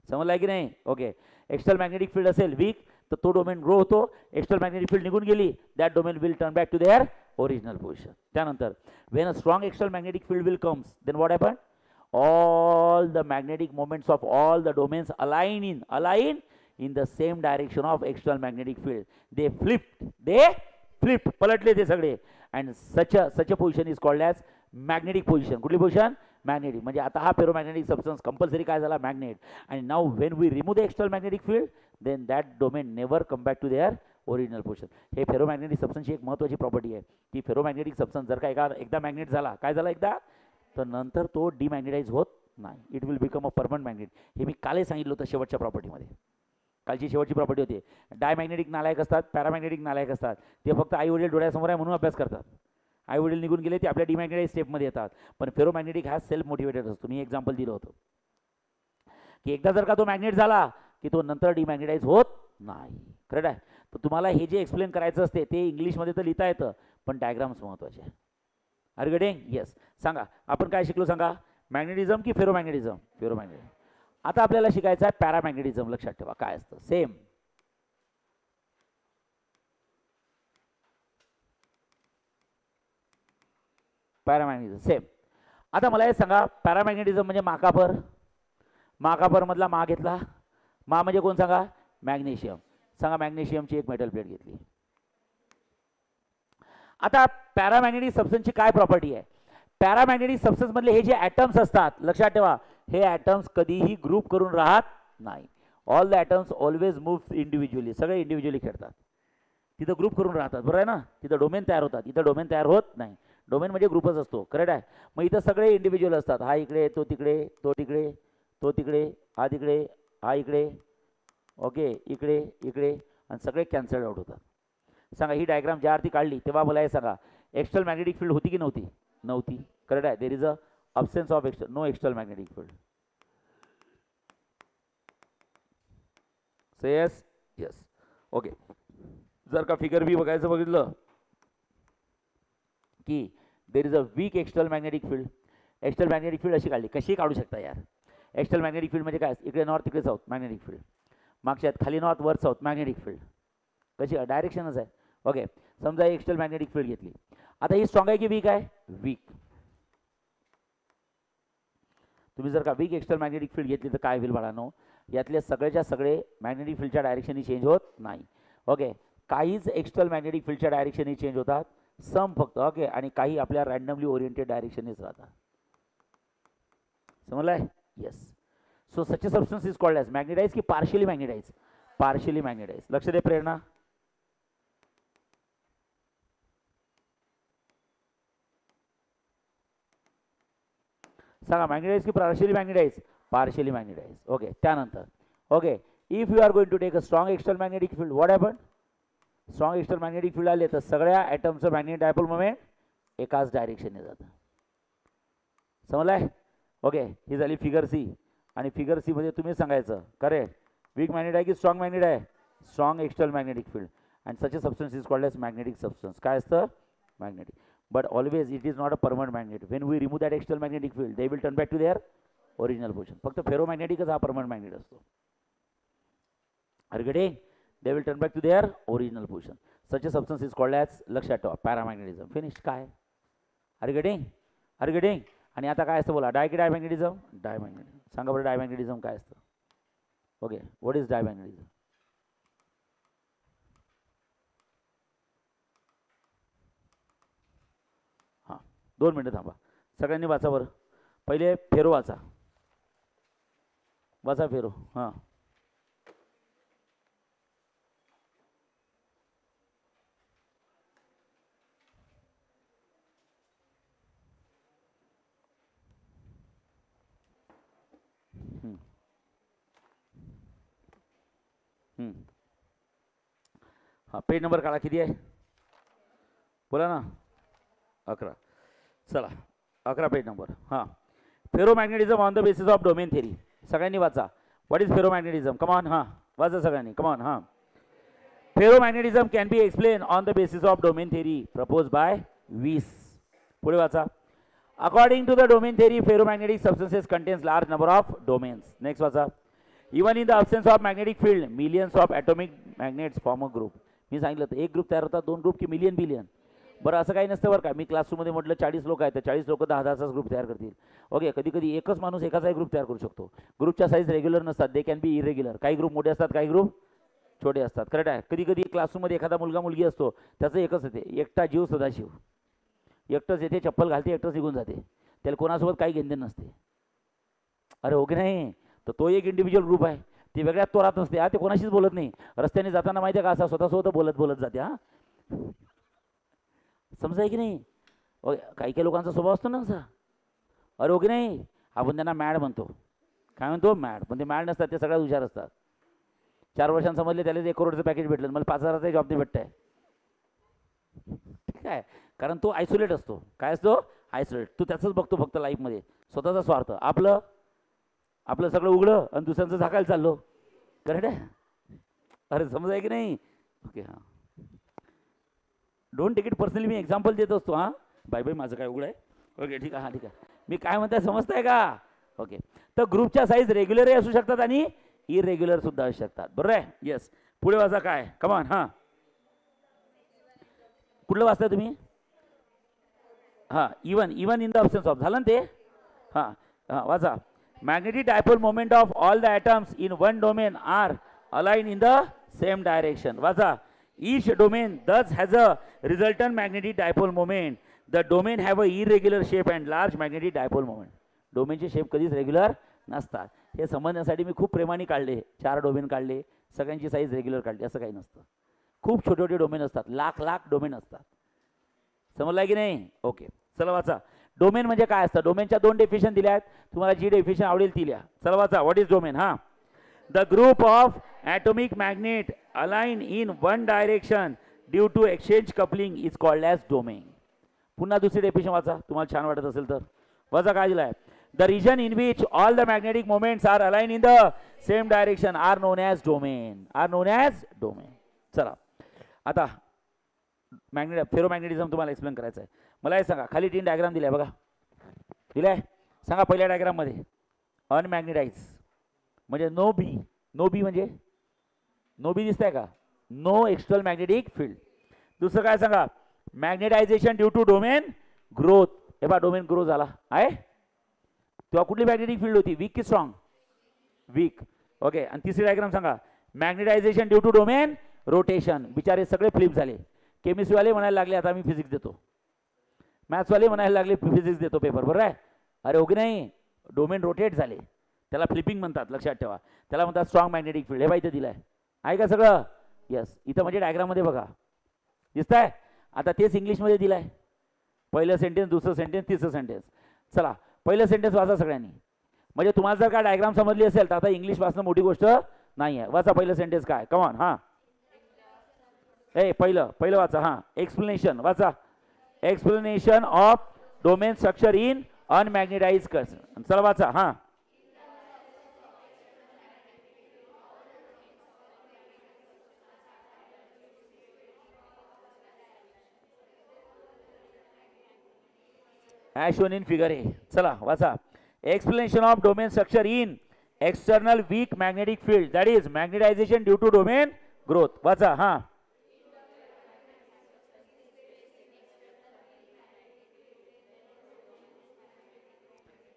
Speaker 1: समजला की नाही? Okay. External magnetic field असेल weak तर तो domain grow होतो. External magnetic field निघून गेली, that domain will turn back to their original position. त्यानंतर when a strong external magnetic field will comes, then what happen? all the magnetic moments of all the domains align in the same direction of external magnetic field. They flipped पलटले ते सगळे. and such a position is called as magnetic position. कुठली position? Magnetic. म्हणजे आता हा ferromagnetic substance compulsory काय झाला? Magnet. आणि now when we remove the external magnetic field, then that domain never come back to their original position. हे ferromagnetic सबस्टन्सची एक महत्त्वाची प्रॉपर्टी आहे की फेरोमॅग्नेटिक सबस्टन्स जर का एकदा मॅग्नेट झाला, काय झाला एकदा, तर नंतर तो डिमॅग्नेटाइज होत नाही. It will become a permanent magnet. हे मी कालही सांगितलं होतं शेवटच्या प्रॉपर्टीमध्ये. कालची शेवटची प्रॉपर्टी होती. डायमॅग्नेटिक नालायक असतात, पॅरामॅग्नेटिक नालायक असतात. ते फक्त आई वडील डोळ्यासमोर आहे म्हणून अभ्यास करतात. आई वडील निघून गेले ते आपल्या डिमॅग्नेटाइज स्टेपमध्ये येतात. पण फेरोमॅग्नेटिक हा सेल्फ मोटिवेटेड असतो. मी एक्झाम्पल दिलं होतं की एकदा जर का तो मॅग्नेट झाला की तो नंतर डिमॅग्नेटाइज होत नाही. करेक्ट आहे? तर तुम्हाला हे जे एक्सप्लेन करायचं असते ते इंग्लिशमध्ये तर लिहिता येतं, पण डायग्राम्स महत्त्वाचे आहे. Are you getting? येस. सांगा आपण काय शिकलो सांगा? मॅग्नेटिझम की फेरोमॅग्नेटिझम? फेरोमॅग्नेटिझम. आता आपल्याला शिकायचं आहे पॅरामॅग्नेटिझम. लक्षात ठेवा काय असतं. Same paramagnetism same. आता मला हे सांगा, पॅरामॅग्नेटिझम म्हणजे माकापर. माकापर मधला मा घेतला. मा म्हणजे कोण सांगा? मॅग्नेशियम. सांगा मॅग्नेशियमची एक मेटल प्लेट घेतली. आता पॅरामॅग्नेटिक सबस्टन्सची काय प्रॉपर्टी आहे? पॅरामॅग्नेटिक सबस्टन्स मधले हे जे ॲटम्स असतात, लक्षात ठेवा हे ॲटम्स कधीही ग्रुप करून राहत नाही. All the atoms always move individually. सगळे इंडिव्हिज्युअली खेळतात. तिथं ग्रुप करून राहतात. बरोबर आहे ना? तिथं डोमेन तयार होतात. इथं डोमेन तयार होत नाही. डोमेन म्हणजे ग्रुपच असतो. करेक्ट आहे? मग इथं सगळे इंडिव्हिज्युअल असतात. हा इकडे, तो तिकडे, तो तिकडे, तो तिकडे, हा तिकडे, हा इकडे, ओके, इकडे इकडे, आणि सगळे कॅन्सल आउट होतात. सांगा ही डायग्राम ज्या अर्थी काढली तेव्हा मला हे सांगा, एक्सटर्नल मॅग्नेटिक फील्ड होती की नव्हती? नव्हती. करेक्ट आहे? There is a absence of no external magnetic field. So yes yes. Okay. जर का फिगर बी बघायचं बघितलं की there is a weak external magnetic field. External magnetic field अशी काढली. कशी काढू शकता यार? एक्सटर्नल मॅग्नेटिक फील्ड म्हणजे काय? इकडे नॉर्थ, इकडे साऊथ मॅग्नेटिक फील्ड. मागच्या खाली नॉर्थ, वर साऊथ मॅग्नेटिक फील्ड. कशी? डायरेक्शनच आहे. ओके. समजा एक्सटर्नल मॅग्नेटिक फील्ड घेतली. आता ही स्ट्रॉंग आहे की वीक आहे? वीक. तुम्ही जर का वीक एक्सटर्नल मॅग्नेटिक फील्ड घेतली तर काय होईल बाळांनो? यातले सगळेच्या सगळे मॅग्नेटिक फील्डच्या डायरेक्शननी चेंज होत नाही. ओके. काहीच एक्सटर्नल मॅग्नेटिक फील्डच्या डायरेक्शननी चेंज होतात, सम फक्त. ओके. आणि काही आपल्या रँडमली ओरिएंटेड डायरेक्शननीच राहतात. समजलंय? Yes. So such a substance is called as magnetise की पार्शियली मॅग्नेटाइज? Partially magnetise. लक्ष दे प्रेरणा. सांगा मॅग्नेटाइज की partially magnetise? Partially magnetise. Okay. त्यानंतर okay, if you are going to take a strong external magnetic field, what happen? Strong external magnetic field आले तर सगळ्या ॲटमचं magnetic dipole moment एकाच डायरेक्शनने जातं. समजलाय? Okay. ही झाली फिगर सी. आणि फिगर सी मध्ये तुम्ही सांगायचं करेक्ट वीक मॅग्नेट आहे की स्ट्रॉंग मॅग्नेट आहे? Strong external magnetic field. And such a substance is called as magnetic substance. काय असतं? Magnetic. But always it is not a permanent magnet. When we remove that external magnetic field they will turn back to their original position. फक्त फेरोमॅग्नेटिकच हा permanent magnet असतो. अरगडे they will turn back to their original position. Such a substance is called as, लक्षात ठेवा, पॅरामॅग्नेटिझम. Finished. काय? अरगडिंग अरगडिंग. आणि आता काय असतं बोला? डायमॅग्नेटिझम. डायमॅग्नेटिझम. सांगा बरं डायमॅग्नेटिझम काय असतं? ओके. What is diamagnetism? हां 2 मिनटं थांबा. सगळ्यांनी वाचा बरं. पहिले फेरो वाचा. वाचा फेरो. हां. हां पेज नंबर काढा. किती आहे? बोला ना. 11. चला 11 पेज नंबर. हां. Ferromagnetism on the basis of domain theory. सगळ्यांनी वाचा. What is ferromagnetism? Come on, हां वाचा सगळ्यांनी, कम ऑन. हां, ferromagnetism can be explain on the basis of domain theory propose by Weiss. पुढे वाचा. According to the domain theory ferromagnetic substances contains large number of domains. Next वाचा. Even in the absence of magnetic field millions of atomic magnets form a group. मी सांगितलं तर एक group तयार होतात, दोन ग्रुप की मिलियन बिलियन. बरं असं काही नसतं बरं का. मी क्लासरूममध्ये म्हटलं 40 लोक आहेत तर 40 लोक 10-10चाच ग्रुप तयार करतील. ओके, कधी कधी एकच माणूस एकाचाही ग्रुप तयार करू शकतो. ग्रुपच्या साईज रेग्युलर नसतात, दे कॅन बी इरेग्युलर. काही ग्रुप मोठे असतात, काही ग्रुप छोटे असतात. करेक्ट आहे. कधी कधी क्लासरूममध्ये एखादा मुलगा मुलगी असतो, त्याचं एकच येते, एकटा जीव सदाशिव. एकटंच येते, चप्पल घालते, एकटंच निघून जाते, त्याला कोणासोबत काही घेणदेण नसते. अरे हो की नाही? तर तो एक इंडिव्हिज्युअल ग्रुप आहे, ती वेगळ्यात तो राहत नसते. ते कोणाशीच बोलत नाही. रस्त्याने जाताना माहिती आहे का, असा स्वतःसोबत बोलत बोलत जाते. हां, समजाय की नाही? काही काही लोकांचा स्वभाव असतो ना असा. अरे हो की नाही? आपण त्यांना मॅड म्हणतो. काय म्हणतो? मॅड. पण ते मॅड नसतात, ते सगळ्यात हुशार असतात. 4 वर्षांत समजले त्याला 1 करोडचं पॅकेज भेटलं, मला 5,000चा जॉब नाही भेटत आहे. ठीक आहे, कारण तो आयसोलेट असतो. काय असतो? आयसोलेट. तू त्याचंच बघतो फक्त लाईफमध्ये, स्वतःचा स्वार्थ. आपलं आपलं सगळं उघडं आणि दुसऱ्यांचं झाकायला चाललो. करेक्ट आहे? अरे समजाय की नाही? ओके, हां, डोंट टेक इट पर्सनली. मी एक्झाम्पल देत असतो. हां, बाय माझं काय उघडं आहे. ओके, ठीक आहे. हां, ठीक आहे. मी काय म्हणताय समजताय का? ओके, तर ग्रुपच्या साईज रेग्युलरही असू शकतात आणि इरेग्युलर सुद्धा असू शकतात. बरोबर आहे? येस. पुढे वाचा. काय? कमान. हां, कुठलं वाचताय तुम्ही? हां, even in the absence of. झालं ना ते? हां हां, वाचा. Magnetic dipole moment of all the atoms in one domain are align in the same direction. वाचा. Each domain thus has a resultant magnetic dipole moment. The domain have a irregular shape and large magnetic dipole moment. डोमेनचे shape कधीच regular नसतात. हे समजण्यासाठी मी खूप प्रेमाने काढले. 4 domain काढले, सगळ्यांची साईज रेग्युलर काढली. असं काही नसतं. खूप छोटे छोटे डोमेन असतात, लाख डोमेन असतात. समजलं की नाही? ओके, चला वाचा. डोमेन म्हणजे काय असतं? डोमेनच्या 2 डेफिनेशन दिल्या आहेत. तुम्हाला जी डेफिनेशन आवडेल ती लिहा. चला वाचा. What is domain? हां, the group of atomic magnet align in one direction due to exchange coupling is called as domain. पुन्हा दुसरी डेफिनेशन वाचा, तुम्हाला छान वाटत असेल तर. वाचा काय दिलं आहे? The region in which all the magnetic moments are align in the same direction are known as domain. Are known as domain. चला आता फेरोमॅग्नेटिझम तुम्हाला एक्सप्लेन करायचं आहे. मला हे सांगा, खाली 3 डायग्राम दिले बघा. दिले आहे? सांगा पहिल्या डायग्राममध्ये अनमॅग्नेटाइज म्हणजे नो बी. नो बी म्हणजे नो बी दिसतंय का? No external magnetic field. दुसरं काय सांगा? Magnetisation due to domain growth. हे बघा, डोमेन ग्रो झाला आहे तेव्हा कुठली मॅग्नेटिक फील्ड होती? वीक की स्ट्रॉंग? वीक. ओके, आणि तिसरी डायग्राम सांगा. Magnetisation due to domain rotation. बिचारे सगळे फ्लिप झाले. केमिस्ट्रीवाले म्हणायला लागले आता मी फिजिक्स देतो, मॅथ्सवाले म्हणायला लागले फिजिक्स देतो पेपर. बरोबर आहे? अरे हो की नाही? डोमेन रोटेट झाले, त्याला फ्लिपिंग म्हणतात. लक्षात ठेवा, त्याला म्हणतात स्ट्रॉंग मॅग्नेटिक फील्ड. हे बघा इथे दिलं आहे का सगळं? यस. इथं म्हणजे डायग्राममध्ये बघा दिसत आहे. आता तेच इंग्लिशमध्ये दिलं आहे. पहिलं सेंटेन्स, दुसरं सेंटेन्स, तिसरं सेंटेन्स. चला पहिलं सेंटेन्स वाचा सगळ्यांनी. म्हणजे तुम्हाला जर का डायग्राम समजली असेल तर आता इंग्लिश वाचणं मोठी गोष्ट नाही आहे. वाचा पहिलं सेंटेन्स काय? कमॉन. हां, पहिलं वाचा. हां, एक्सप्लेनेशन वाचा. Explanation of domain structure in unmagnetise कर्सन. चला वाचा. हां, as shown in figure A. चला वाचा. Explanation of domain structure in external weak magnetic field, that is magnetization due to domain growth. वाचा. हां,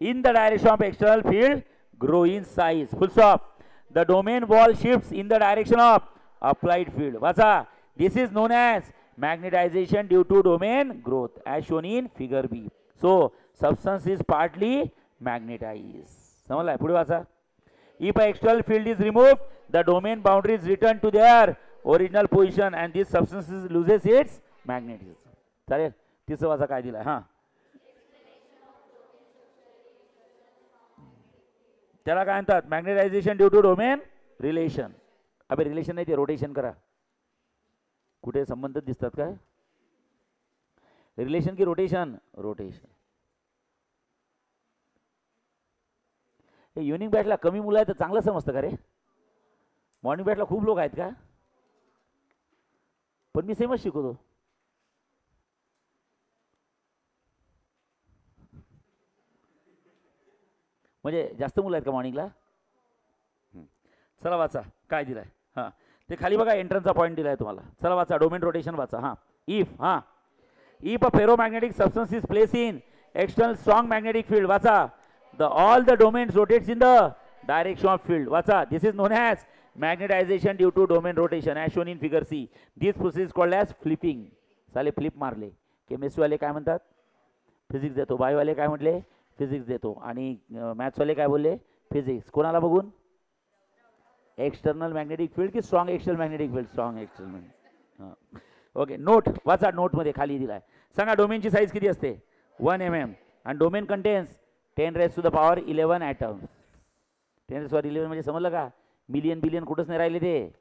Speaker 1: in the direction of external field grow in size. Full stop. The domain wall shifts in the direction of applied field. वाचा. This is known as magnetization due to domain growth as shown in figure B. So substance is partly magnetized. समजलाय? पुढे वाचा. If an external field is removed, the domain boundaries return to their original position and this substance loses its magnetism. चालेल? तिसरं वाचा काय दिलाय? हां, त्याला काय म्हणतात? Magnetisation due to domain relation. अबे रिलेशन नाही, ते रोटेशन करा. कुठे संबंध दिसतात काय? रिलेशन की रोटेशन? रोटेशन. हे इव्हनिंग बॅचला कमी मुलं आहेत तर चांगलं समजतं का रे? मॉर्निंग बॅचला खूप लोक आहेत का? पण मी सेमच शिकवतो. म्हणजे जास्त मुलं आहेत का मॉर्निंगला? चला वाचा काय दिलाय. हां ते खाली बघा एंट्रन्सचा पॉईंट दिलाय तुम्हाला. चला वाचा डोमेन रोटेशन वाचा. हां if a ferromagnetic substance is place in external strong magnetic field वाचा all the domains rotates in the direction of field वाचा. This is known as magnetization due to domain rotation as shown in figure C. This process is called as flipping. साले flip मारले. Chemistry वाले काय म्हणतात? Physics देतो. Bio वाले काय म्हटले? फिजिक्स देतो. आणि मॅथ्स वाले काय बोलले? फिजिक्स. कोणाला बघून? एक्सटर्नल मॅग्नेटिक फील्ड की strong external magnetic field? Strong external magnetic. हां ओके नोट वाचा. नोटमध्ये खाली दिलाय. सांगा डोमेनची साईज किती असते? 1 mm आणि domain contains 10 raised to the power 11 atoms. 10 raised to the power 11 म्हणजे समजलं का? मिलियन बिलियन कुठंच नाही राहिले ते.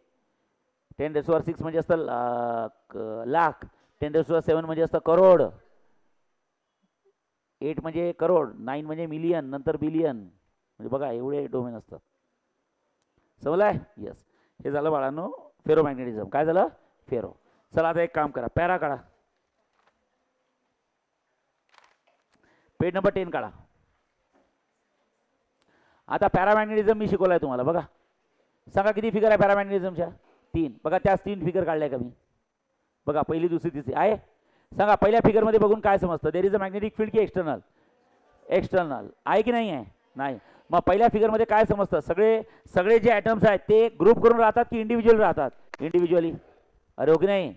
Speaker 1: 10 raised to the power 6 म्हणजे असतं lakh. 10 raised to the power 7 म्हणजे असतं करोड. 8 म्हणजे करोड. 9 म्हणजे मिलियन नंतर बिलियन. म्हणजे बघा एवढे डोमेन असतात. समजलाय? येस. हे झालं बाळांनो फेरोमॅग्नेटिझम. काय झालं? फेरो. चला आता एक काम करा. पॅरा काढा. पेज नंबर 10 काढा. आता पॅरामॅग्नेटिझम मी शिकवलाय तुम्हाला. बघा सांगा किती फिगर आहे पॅरामॅग्नेटिझमच्या? 3. बघा त्याच 3 फिगर काढल्या का मी? बघा पहिली दुसरी तिसरी आहे. सांगा पहिल्या फिगरमध्ये बघून काय समजतं? There is a magnetic field की एक्सटर्नल? एक्सटर्नल आहे की नाही आहे? नाही. मग पहिल्या फिगरमध्ये काय समजतं? सगळे जे ॲटम्स आहेत ते ग्रुप करून राहतात की इंडिव्हिज्युअल राहतात? इंडिव्हिज्युअली. अरे हो की नाही?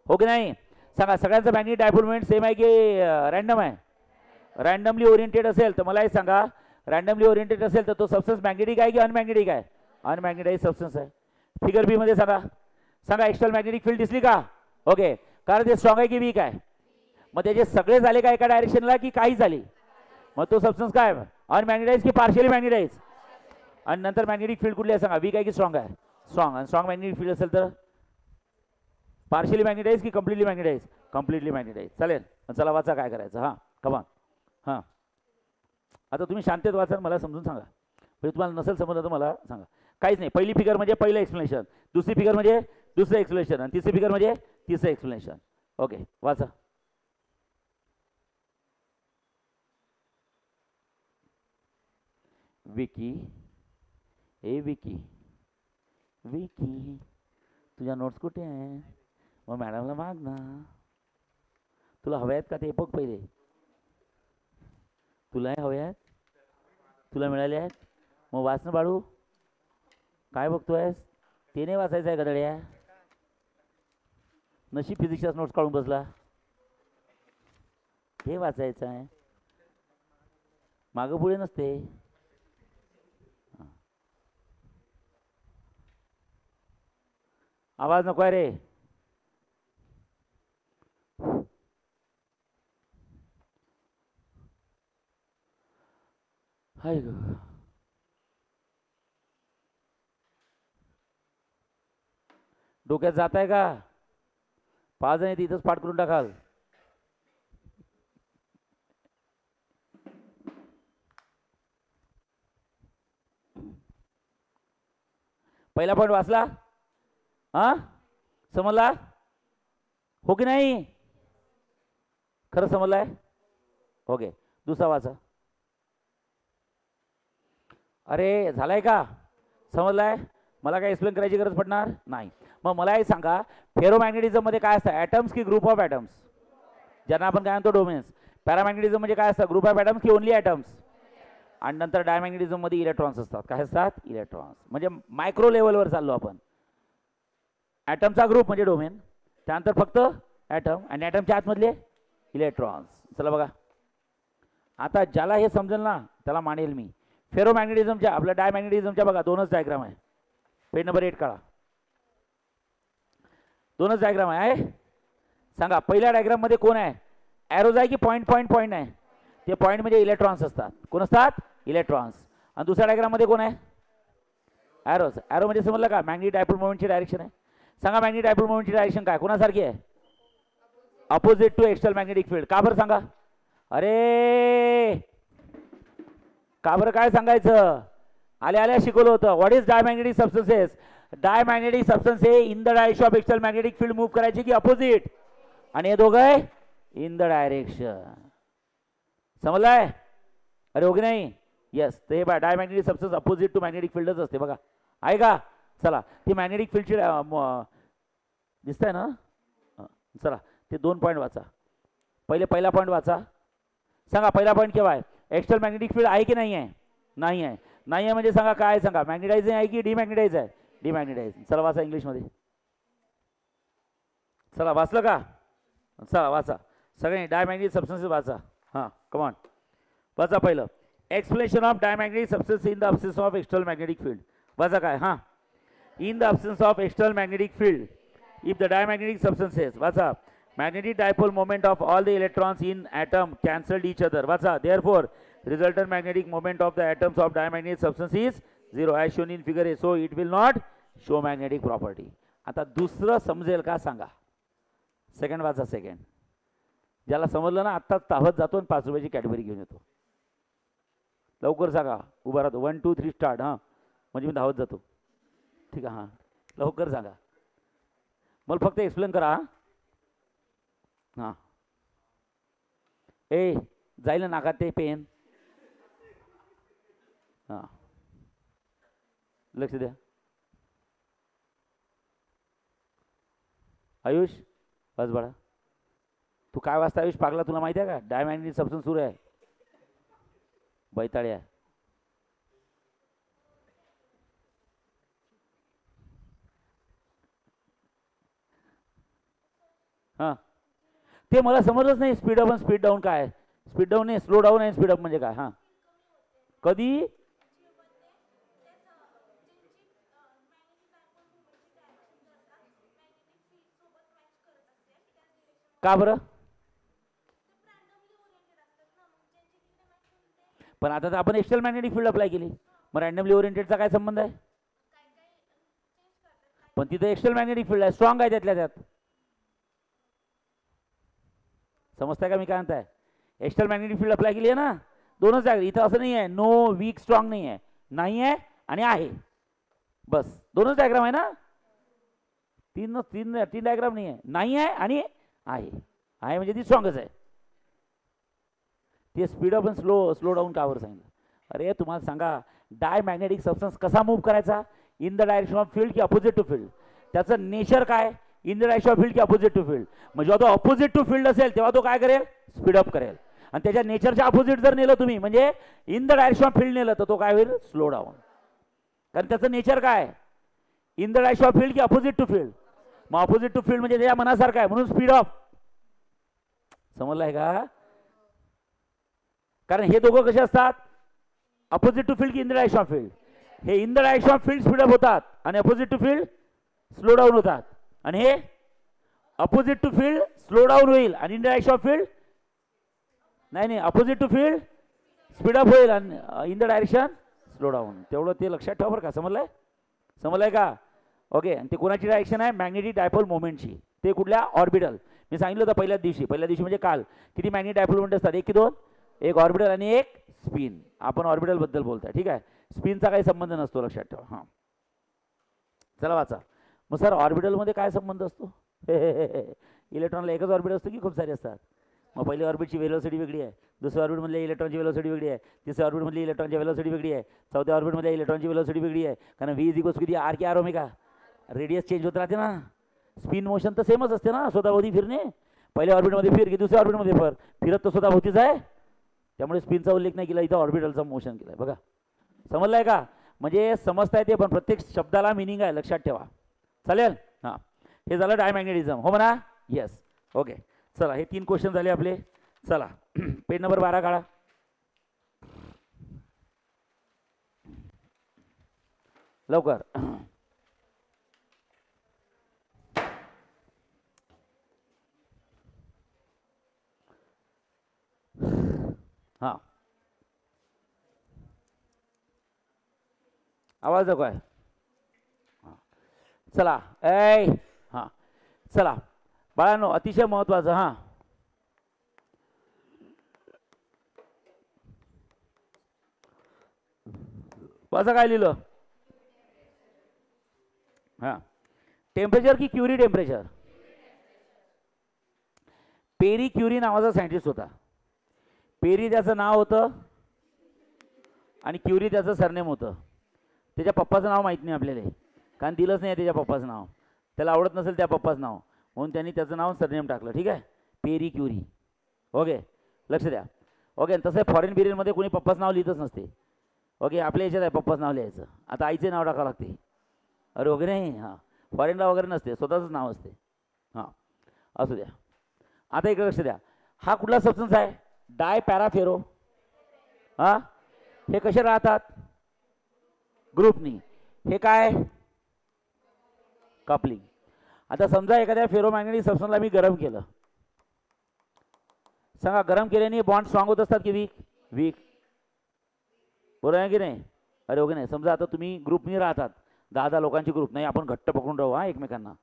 Speaker 1: हो की नाही? सांगा सगळ्यांचं मॅग्नेटिक डायपोल मोमेंट सेम आहे की रॅन्डम आहे? रॅन्डमली ओरिएंटेड असेल तर मला हे सांगा रॅन्डमली ओरिएंटेड असेल तर तो सबस्टन्स मॅग्नेटिक आहे की अनमॅग्नेटिक आहे? अनमॅग्नेटाइज सबस्टन्स आहे. फिगर बी मध्ये सांगा एक्सटर्नल मॅग्नेटिक फील्ड दिसली का? ओके. कारण ते स्ट्रॉंग आहे की वीक आहे? मग त्याचे सगळे झाले का एका डायरेक्शनला की काही झाली? मग तो सबस्टन्स काय अनमॅग्नेटाइज की पार्शियली मॅग्नेटाइज? आणि नंतर मॅग्नेटिक फील्ड कुठली आहे सांगा? वीक आहे की स्ट्रॉंग आहे? स्ट्रॉंग. आणि स्ट्रॉंग मॅग्नेटिक फील्ड असेल तर पार्शियली मॅग्नेटाइज की कम्प्लिटली मॅग्नेटाइज? Completely magnetise. चालेल. चला वाचा काय करायचं. हां कमान. हां आता तुम्ही शांततेत वाचा मला समजून सांगा. म्हणजे तुम्हाला नसेल समजलं तर मला सांगा. काहीच नाही. पहिली फिगर म्हणजे पहिलं एक्सप्लेनेशन. दुसरी फिगर म्हणजे दुसरं एक्सप्लेनेशन. आणि तिसरी फिगर म्हणजे तिसरं एक्सप्लेनेशन. ओके वाचा. विकी ए विकी विकी तुझ्या नोट्स कुठे आहे? मग मॅडमला माग ना. तुला हव्या आहेत का ते बघ पहिले. तुलाही हवे आहेत? तुला मिळाले आहेत? मग वाच ना बाळू. काय बघतोयस? ते नाही वाचायचं आहे गदड्या. नशीब फिजिक्सच्या नोट्स काढून बसला. हे वाचायचं आहे. मागं पुढे नसते. आवाज नको आहे रे. हाय ग. डोक्यात जात आहे का? 5 जण इथंच पाठ करून टाकाल. पहिला पॉईंट वाचला? हा समजला? हो की नाही? खरं समजलाय? ओके. दुसरा वाचा. अरे झालाय का? समजलाय? मला काय एक्सप्लेन करायची गरज पडणार नाही. मग मला हे सांगा फेरोमॅग्नेटिझम मध्ये काय असतं? ॲटम्स की ग्रुप ऑफ ॲटम्स? ज्यांना आपण काय म्हणतो डोमेन्स. पॅरामॅग्नेटिझम म्हणजे काय असतं? ग्रुप ऑफ ॲटम्स की ओनली ॲटम्स? आणि नंतर डायमॅग्नेटिझम मध्ये इलेक्ट्रॉन्स असतात. काय असतात? इलेक्ट्रॉन्स. म्हणजे मायक्रो लेवलवर चाललो आपण. ॲटमचा ग्रुप म्हणजे डोमेन. त्यानंतर फक्त ॲटम आणि ॲटमच्या आतमधले इलेक्ट्रॉन्स. चला बघा आता ज्याला हे समजेल ना त्याला मानेल मी. फेरोमॅग्नेटिझमच्या आपल्या डायमॅग्नेटिझमच्या बघा 2च डायग्राम आहे. पेज नंबर 8 काढा. 2च डायग्राम आहे. सांगा पहिल्या डायग्राम मध्ये कोण आहे? ॲरोज आहे की पॉईंट पॉईंट पॉईंट आहे? ते पॉईंट म्हणजे इलेक्ट्रॉन्स असतात. कोण असतात? इलेक्ट्रॉन्स. आणि दुसऱ्या डायग्राम मध्ये कोण आहे? ॲरोज. ॲरो म्हणजे समजलं का? मॅग्नेटिक डायपोल मोमेंटची डायरेक्शन आहे. सांगा मॅग्नेटिक डायपोल मोमेंटची डायरेक्शन काय? कोणासारखी आहे? Opposite to external magnetic field. का बरं सांगा? अरे का बरं काय सांगायचं? आल्या आल्या शिकवलं होतं. What is diamagnetic substances? Diamagnetic substance हे in the direction of external magnetic field move करायची की अपोजिट, आणि हे दोघं इन द डायरेक्शन. समजलाय? अरे हो की नाही? येस. तर हे diamagnetic substance opposite to magnetic फील्डच असते बघा, आहे का? चला ती मॅग्नेटिक फील्डची दिसतंय ना? चला ते 2 पॉईंट वाचा. पहिला पॉईंट वाचा. सांगा पहिला पॉईंट केव्हा आहे? एक्सटर्नल मॅग्नेटिक फील्ड आहे की नाही आहे? नाही आहे. नाही आहे म्हणजे सांगा काय? सांगा मॅग्नेटाइजिंग आहे की डिमॅग्नेटाइज आहे? डिमॅग्नेटाइज. चला वाचा इंग्लिशमध्ये. चला वाचलं का? चला वाचा सगळे डायमॅग्नेटिक सबस्टन्सेस वाचा. हां कमॉन वाचा. पहिलं explanation of diamagnetic substance in the absence of external magnetic field. वाचा काय? हां in the absence of external magnetic field if the diamagnetic substances, what's up, magnetic dipole moment of all the electrons in atom cancelled each other, what's up, therefore resultant magnetic moment of the atoms of diamagnetic substance is 0 as shown in figure A, so it will not show magnetic property. आता दुसरं समजेल का सांगा? Second वाचा. Second ज्याला समजलं ना आत्ताच तावत जातो आणि 5 रुपयाची कॅडबरी घेऊन येतो. लवकर सांगा. उभा राहतो. 1 2 3 स्टार्ट. हां म्हणजे मी धावत जातो. ठीक आहे. हां लवकर सांगा. मला फक्त एक्सप्लेन करा. हां ए जाईल नाकात ते पेन. हां लक्ष द्या. आयुष बस बाळा तू काय वाजता? आयुष पागला तुला माहिती आहे का? डायमॅग्नेटिक सबस्टन्स सुरू आहे. बैताळ्या. हां ते मला समजलंच नाही. स्पीड अप आणि स्पीड डाऊन काय? स्पीड डाऊन आहे, स्लो डाऊन आहे, स्पीड अप म्हणजे काय? हां कधी? का बरं? पण आता तर आपण एक्सटर्नल मॅग्नेटिक फील्ड अप्लाय केली, मग रॅन्डमली ओरिएंटेडचा काय संबंध आहे? पण तिथे एक्सटर्नल मॅग्नेटिक फील्ड आहे, स्ट्रॉंग आहे त्यातल्या त्यात. समजताय का मी काय म्हणताय? एक्सटर्नल मॅग्नेटिक फील्ड अप्लाय केली आहे ना, दोनच जागा. इथं असं नाही आहे नो वीक स्ट्रॉंग नाही आहे, नाही आहे आणि आहे, बस दोनच डायग्राम आहे ना. तीन डायग्राम नाही आहे. नाही आहे आणि आहे. आहे म्हणजे ती स्ट्रॉंगच आहे. ते स्पीड अप आणि स्लो डाऊन कावर सांगितलं? अरे तुम्हाला सांगा डायमॅग्नेटिक सबस्टन्स कसा मूव्ह करायचा? In the direction of field की अपोजिट टू फील्ड? त्याचं नेचर काय? In the direction of field की अपोजिट टू फील्ड? मग जेव्हा तो अपोजिट टू फील्ड असेल तेव्हा तो काय करेल? स्पीड अप करेल. आणि त्याच्या नेचरच्या अपोजिट जर नेलं तुम्ही म्हणजे in the direction of field नेलं तर तो काय होईल? Slow down. कारण त्याचं नेचर काय? In the direction of field की अपोजिट टू फील्ड? मग अपोजिट टू फील्ड म्हणजे त्याच्या मनासारखं आहे म्हणून स्पीड अप. समजलं आहे का? कारण हे दोघं कसे असतात? अपोजिट टू फील्ड की in the direction of field? हे in the direction of field speed up होतात आणि opposite to field slow down होतात. आणि हे opposite to field slow down होईल आणि in the direction of field नाही opposite to field speed up होईल आणि in the direction slow down. तेवढं ते लक्षात ठेवा बरं का. समजलंय? समजलंय का? ओके. आणि ते कोणाची डायरेक्शन आहे? मॅग्नेटिक डायपोल मोमेंटची. ते कुठल्या? ऑर्बिटल. मी सांगितलं होतं पहिल्या दिवशी म्हणजे काल किती मॅग्नेटिक डायपोल मोमेंट असतात? 1 की 2? एक ऑर्बिटल आणि एक स्पिन. आपण ऑर्बिटल बद्दल बोलताय, ठीक आहे. स्पिनचा काही संबंध नसतो, लक्षात ठेवा. हां चला वाचा. मग सर ऑर्बिटलमध्ये काय संबंध असतो? इलेक्ट्रॉनला एकच ऑर्बिट असतो की खूप सारे असतात? मग पहिल्या ऑर्बिटची वेलोसिटी वेगळी आहे, दुसऱ्या ऑर्बिटमधल्या इलेक्ट्रॉनची वेलोसिटी वेगळी आहे, तिसऱ्या ऑर्बिटमधली इलेक्ट्रॉनची वेलोसिटी वेगळी आहे, चौथ्या ऑर्बिटमधल्या इलेक्ट्रॉनची वेलोसिटी वेगळी आहे. कारण व्ही इज इक्वल्स किती? आर की आर ओमेगा? रेडियस चेंज होत राहते ना. स्पिन मोशन तर सेमच असते ना, स्वतःभोवती फिरणे. पहिल्या ऑर्बिटमध्ये फिर की दुसऱ्या ऑर्बिटमध्ये फिरत तर स्वतःभोवतीच आहे. त्यामुळे स्पिनचा उल्लेख नाही केला, इथं ऑर्बिटलचं मोशन केलं आहे बघा. समजलंय का? म्हणजे समजता येते पण प्रत्येक शब्दाला मिनिंग आहे, लक्षात ठेवा. चालेल? हां हे झालं डायमॅग्नेटिझम. हो म्हणा? येस. ओके चला हे 3 क्वेश्चन झाले आपले. चला पेज नंबर 12 काढा. लवकर. हां आवाज नको आहे. हां चला ऐ हां चला बाळांनो अतिशय महत्त्वाचं. हां वाचा काय लिहिलं? हां, टेम्परेचर की क्युरी टेम्परेचर? पेरी क्युरी नावाचा सायंटिस्ट होता. पेरी त्याचं नाव होतं आणि क्युरी त्याचं सरनेम होतं. त्याच्या पप्पाचं नाव माहीत नाही आपल्याला, कारण दिलंच नाही त्याच्या पप्पाचं नाव. त्याला आवडत नसेल त्या पप्पाचं नाव, म्हणून त्यांनी त्याचं नाव सरनेम टाकलं. ठीक आहे, पेरी क्युरी. ओके, लक्ष द्या. ओके, तसं फॉरेन बिरियनमध्ये कोणी पप्पाचं नाव लिहितच नसते. ओके, आपल्या याच्यात आहे पप्पाचं नाव लिहायचं. आता आईचे नाव टाकावं लागते. अरे वगैरे नाही, हां, फॉरेनला वगैरे नसते, स्वतःच नाव असते. हां, असू द्या. आता इकडे लक्ष द्या. हा कुठला सबस्टन्स आहे? डाय पॅराफेरो. हां, हे कसे राहतात? ग्रुपनी. हे काय? कपलिंग. आता समजा एखाद्या फेरोमॅग्नेटिक सबस्टन्सला मी गरम केलं. सांगा, गरम केल्याने बॉन्ड स्ट्रॉंग होत असतात की वीक? वीक, बरोबर आहे की नाही? अरे ओके नाही. समजा आता तुम्ही ग्रुपनी राहतात, 10 लोकांची ग्रुप. नाही, आपण घट्ट पकडून राहू हां एकमेकांना.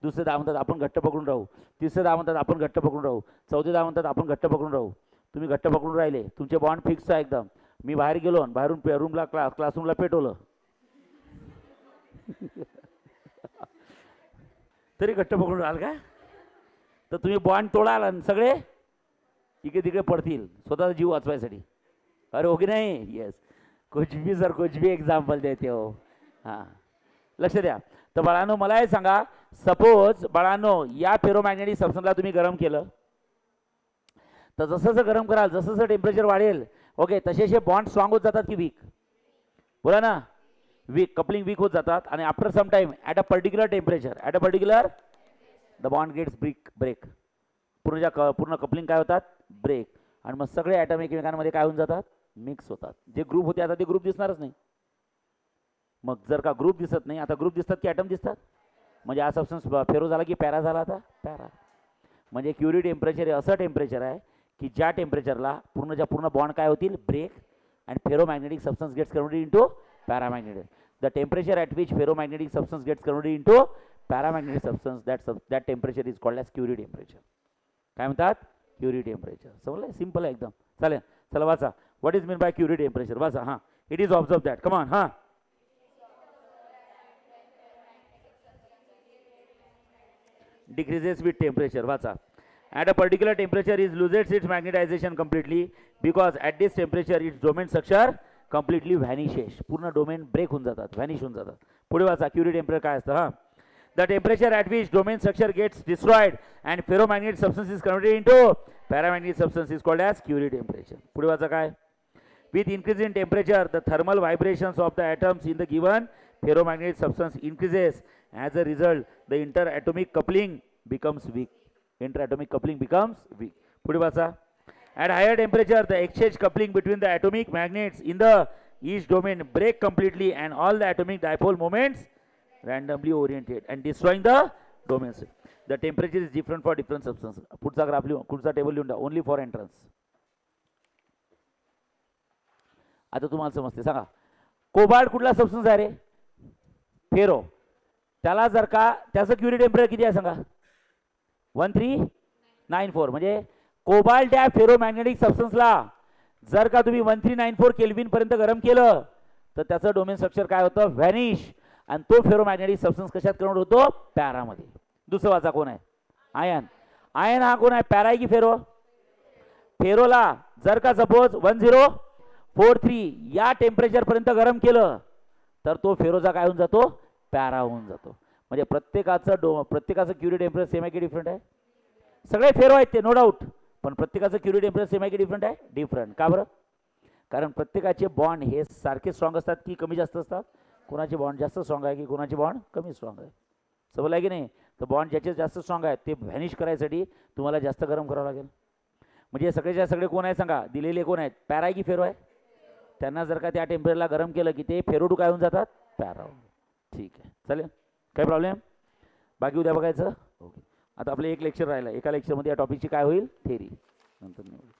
Speaker 1: दुसरे 10 म्हणतात आपण घट्ट पकडून राहू. तिसरे 10 म्हणतात आपण घट्ट पकडून राहू. चौथे 10 म्हणतात आपण घट्ट पकडून राहू. तुम्ही घट्ट पकडून राहिले, तुमचे बॉन्ड फिक्स आहे एकदम. मी बाहेर गेलो आणि बाहेरून रूमला क्लासरूमला पेटवलं तरी घट्ट पकडून राहाल का? तर तुम्ही बॉन्ड तोडाल आणि सगळे इकडे तिकडे पडतील स्वतःचा जीव वाचवायसाठी. अरे ओके नाही? येस, कुछ भी सर, कुछ भी एग्जाम्पल देते हो. हां, लक्ष द्या. तर बाळांनो, मला हे सांगा, सपोज बाळांनो या फेरोमॅग्नेटिक सबस्टन्सला तुम्ही गरम केलं, तर जसं जसं गरम कराल, जसं जसं टेम्परेचर वाढेल, ओके, तसे बॉन्ड स्ट्रॉंग होत जातात की वीक? बोला ना, वीक. कपलिंग वीक होत जातात. आणि after some time at a particular temperature, at a particular the bond gets break. पूर्ण कपलिंग काय होतात? ब्रेक. आणि मग सगळे ॲटम एकमेकांमध्ये काय होऊन जातात? मिक्स होतात. जे ग्रुप होते आता ते ग्रुप दिसणारच नाही. मग जर का ग्रुप दिसत नाही, आता ग्रुप दिसतात की ॲटम दिसतात? म्हणजे हा सबस्टन्स फेरो झाला की पॅरा झाला? आता पॅरा. म्हणजे क्युरी टेम्परेचर हे असं टेम्परेचर आहे की ज्या टेम्परेचरला पूर्ण बॉन्ड काय होतील? Break. And ferromagnetic substance gets converted into paramagnetic. The temperature at which ferromagnetic substance gets converted into paramagnetic substance, that temperature is called as Curie temperature. काय म्हणतात? Curie temperature. समजलं? सिम्पल आहे एकदम. चालेल, चला वाचा. What is mean by Curie temperature? वाचा. हां, it is observe that. Come on. हां, decreases with temperature. वाचा. At a particular temperature it loses its magnetization completely because at this temperature its domain structure completely vanishes. पूर्ण domain break होऊन जातात, vanish होऊन जातात. पुढे वाचा. क्युरी टेम्परेचर काय असतं? हां, the temperature at which domain structure gets destroyed and ferromagnetic substance is converted into paramagnetic substance is called as Curie temperature. पुढे वाचा काय? With increase in temperature, the thermal vibrations of the atoms in the given ferromagnetic substance increases. As a result, the interatomic coupling becomes weak. Interatomic coupling becomes weak. पुढे वाचा. At higher temperature, the exchange coupling between the atomic magnets in the each domain break completely and all the atomic dipole moments randomly oriented and destroying the domains. The temperature is different for different substances. पुढचा graph लिहून, पुढचा table लिहून द्या. Only for entrance. आता तुम्हाला समजते. सांगा, cobalt कुठला सबस्टन्स आहे रे? फेरो. त्याला जर का त्याचं क्युरी टेम्परेचर किती आहे सांगा? 1394. म्हणजे कोबाल्ट या फेरोमॅग्नेटिक सबस्टन्सला जर का तुम्ही 1394 केल्विन पर्यंत गरम केलं तर त्याचं डोमेन स्ट्रक्चर काय होतं? व्हॅनिश. आणि तो फेरोमॅग्नेटिक सबस्टन्स कशात कन्वर्ट होतो? पॅरामध्ये. दुसरा वाचा कोण आहे? आयन. आयन हा कोण आहे? पॅरा आहे की फेरो? फेरोला जर का सपोज 1043 या टेम्परेचर पर्यंत गरम केलं तर तो फेरोचा काय होऊन जातो? पॅरा होऊन जातो. म्हणजे प्रत्येकाचं क्युरी टेम्परेचर सेम आहे की डिफरंट आहे? सगळे फेरो आहेत ते, नो डाऊट, पण प्रत्येकाचं क्युरी टेम्परेचर सेम आहे की डिफरंट आहे? डिफरंट. का बरं? कारण प्रत्येकाचे बॉन्ड हे सारखे स्ट्रॉंग असतात की कमी जास्त असतात? कोणाचे बॉन्ड जास्त स्ट्रॉंग आहे की कोणाचे बॉन्ड कमी स्ट्रॉंग आहे? समजलं आहे की नाही? तर बॉन्ड ज्याचे जास्त स्ट्रॉंग आहेत ते व्हॅनिश करायसाठी तुम्हाला जास्त गरम करावं लागेल. म्हणजे सगळेच्या सगळे कोण आहे सांगा? दिलेले कोण आहेत? पॅरा आहे की फेरो आहे? त्यांना जर का त्या टेम्परेचरला गरम केलं की ते फेरो टू काय होऊन जातात? पॅरा. ठीक आहे, चालेल, काय प्रॉब्लेम? बाकी उद्या बघायचं. ओके, आता आपलं एक लेक्चर राहिलं. एका लेक्चरमध्ये या टॉपिकची काय होईल? थेरी. नंतर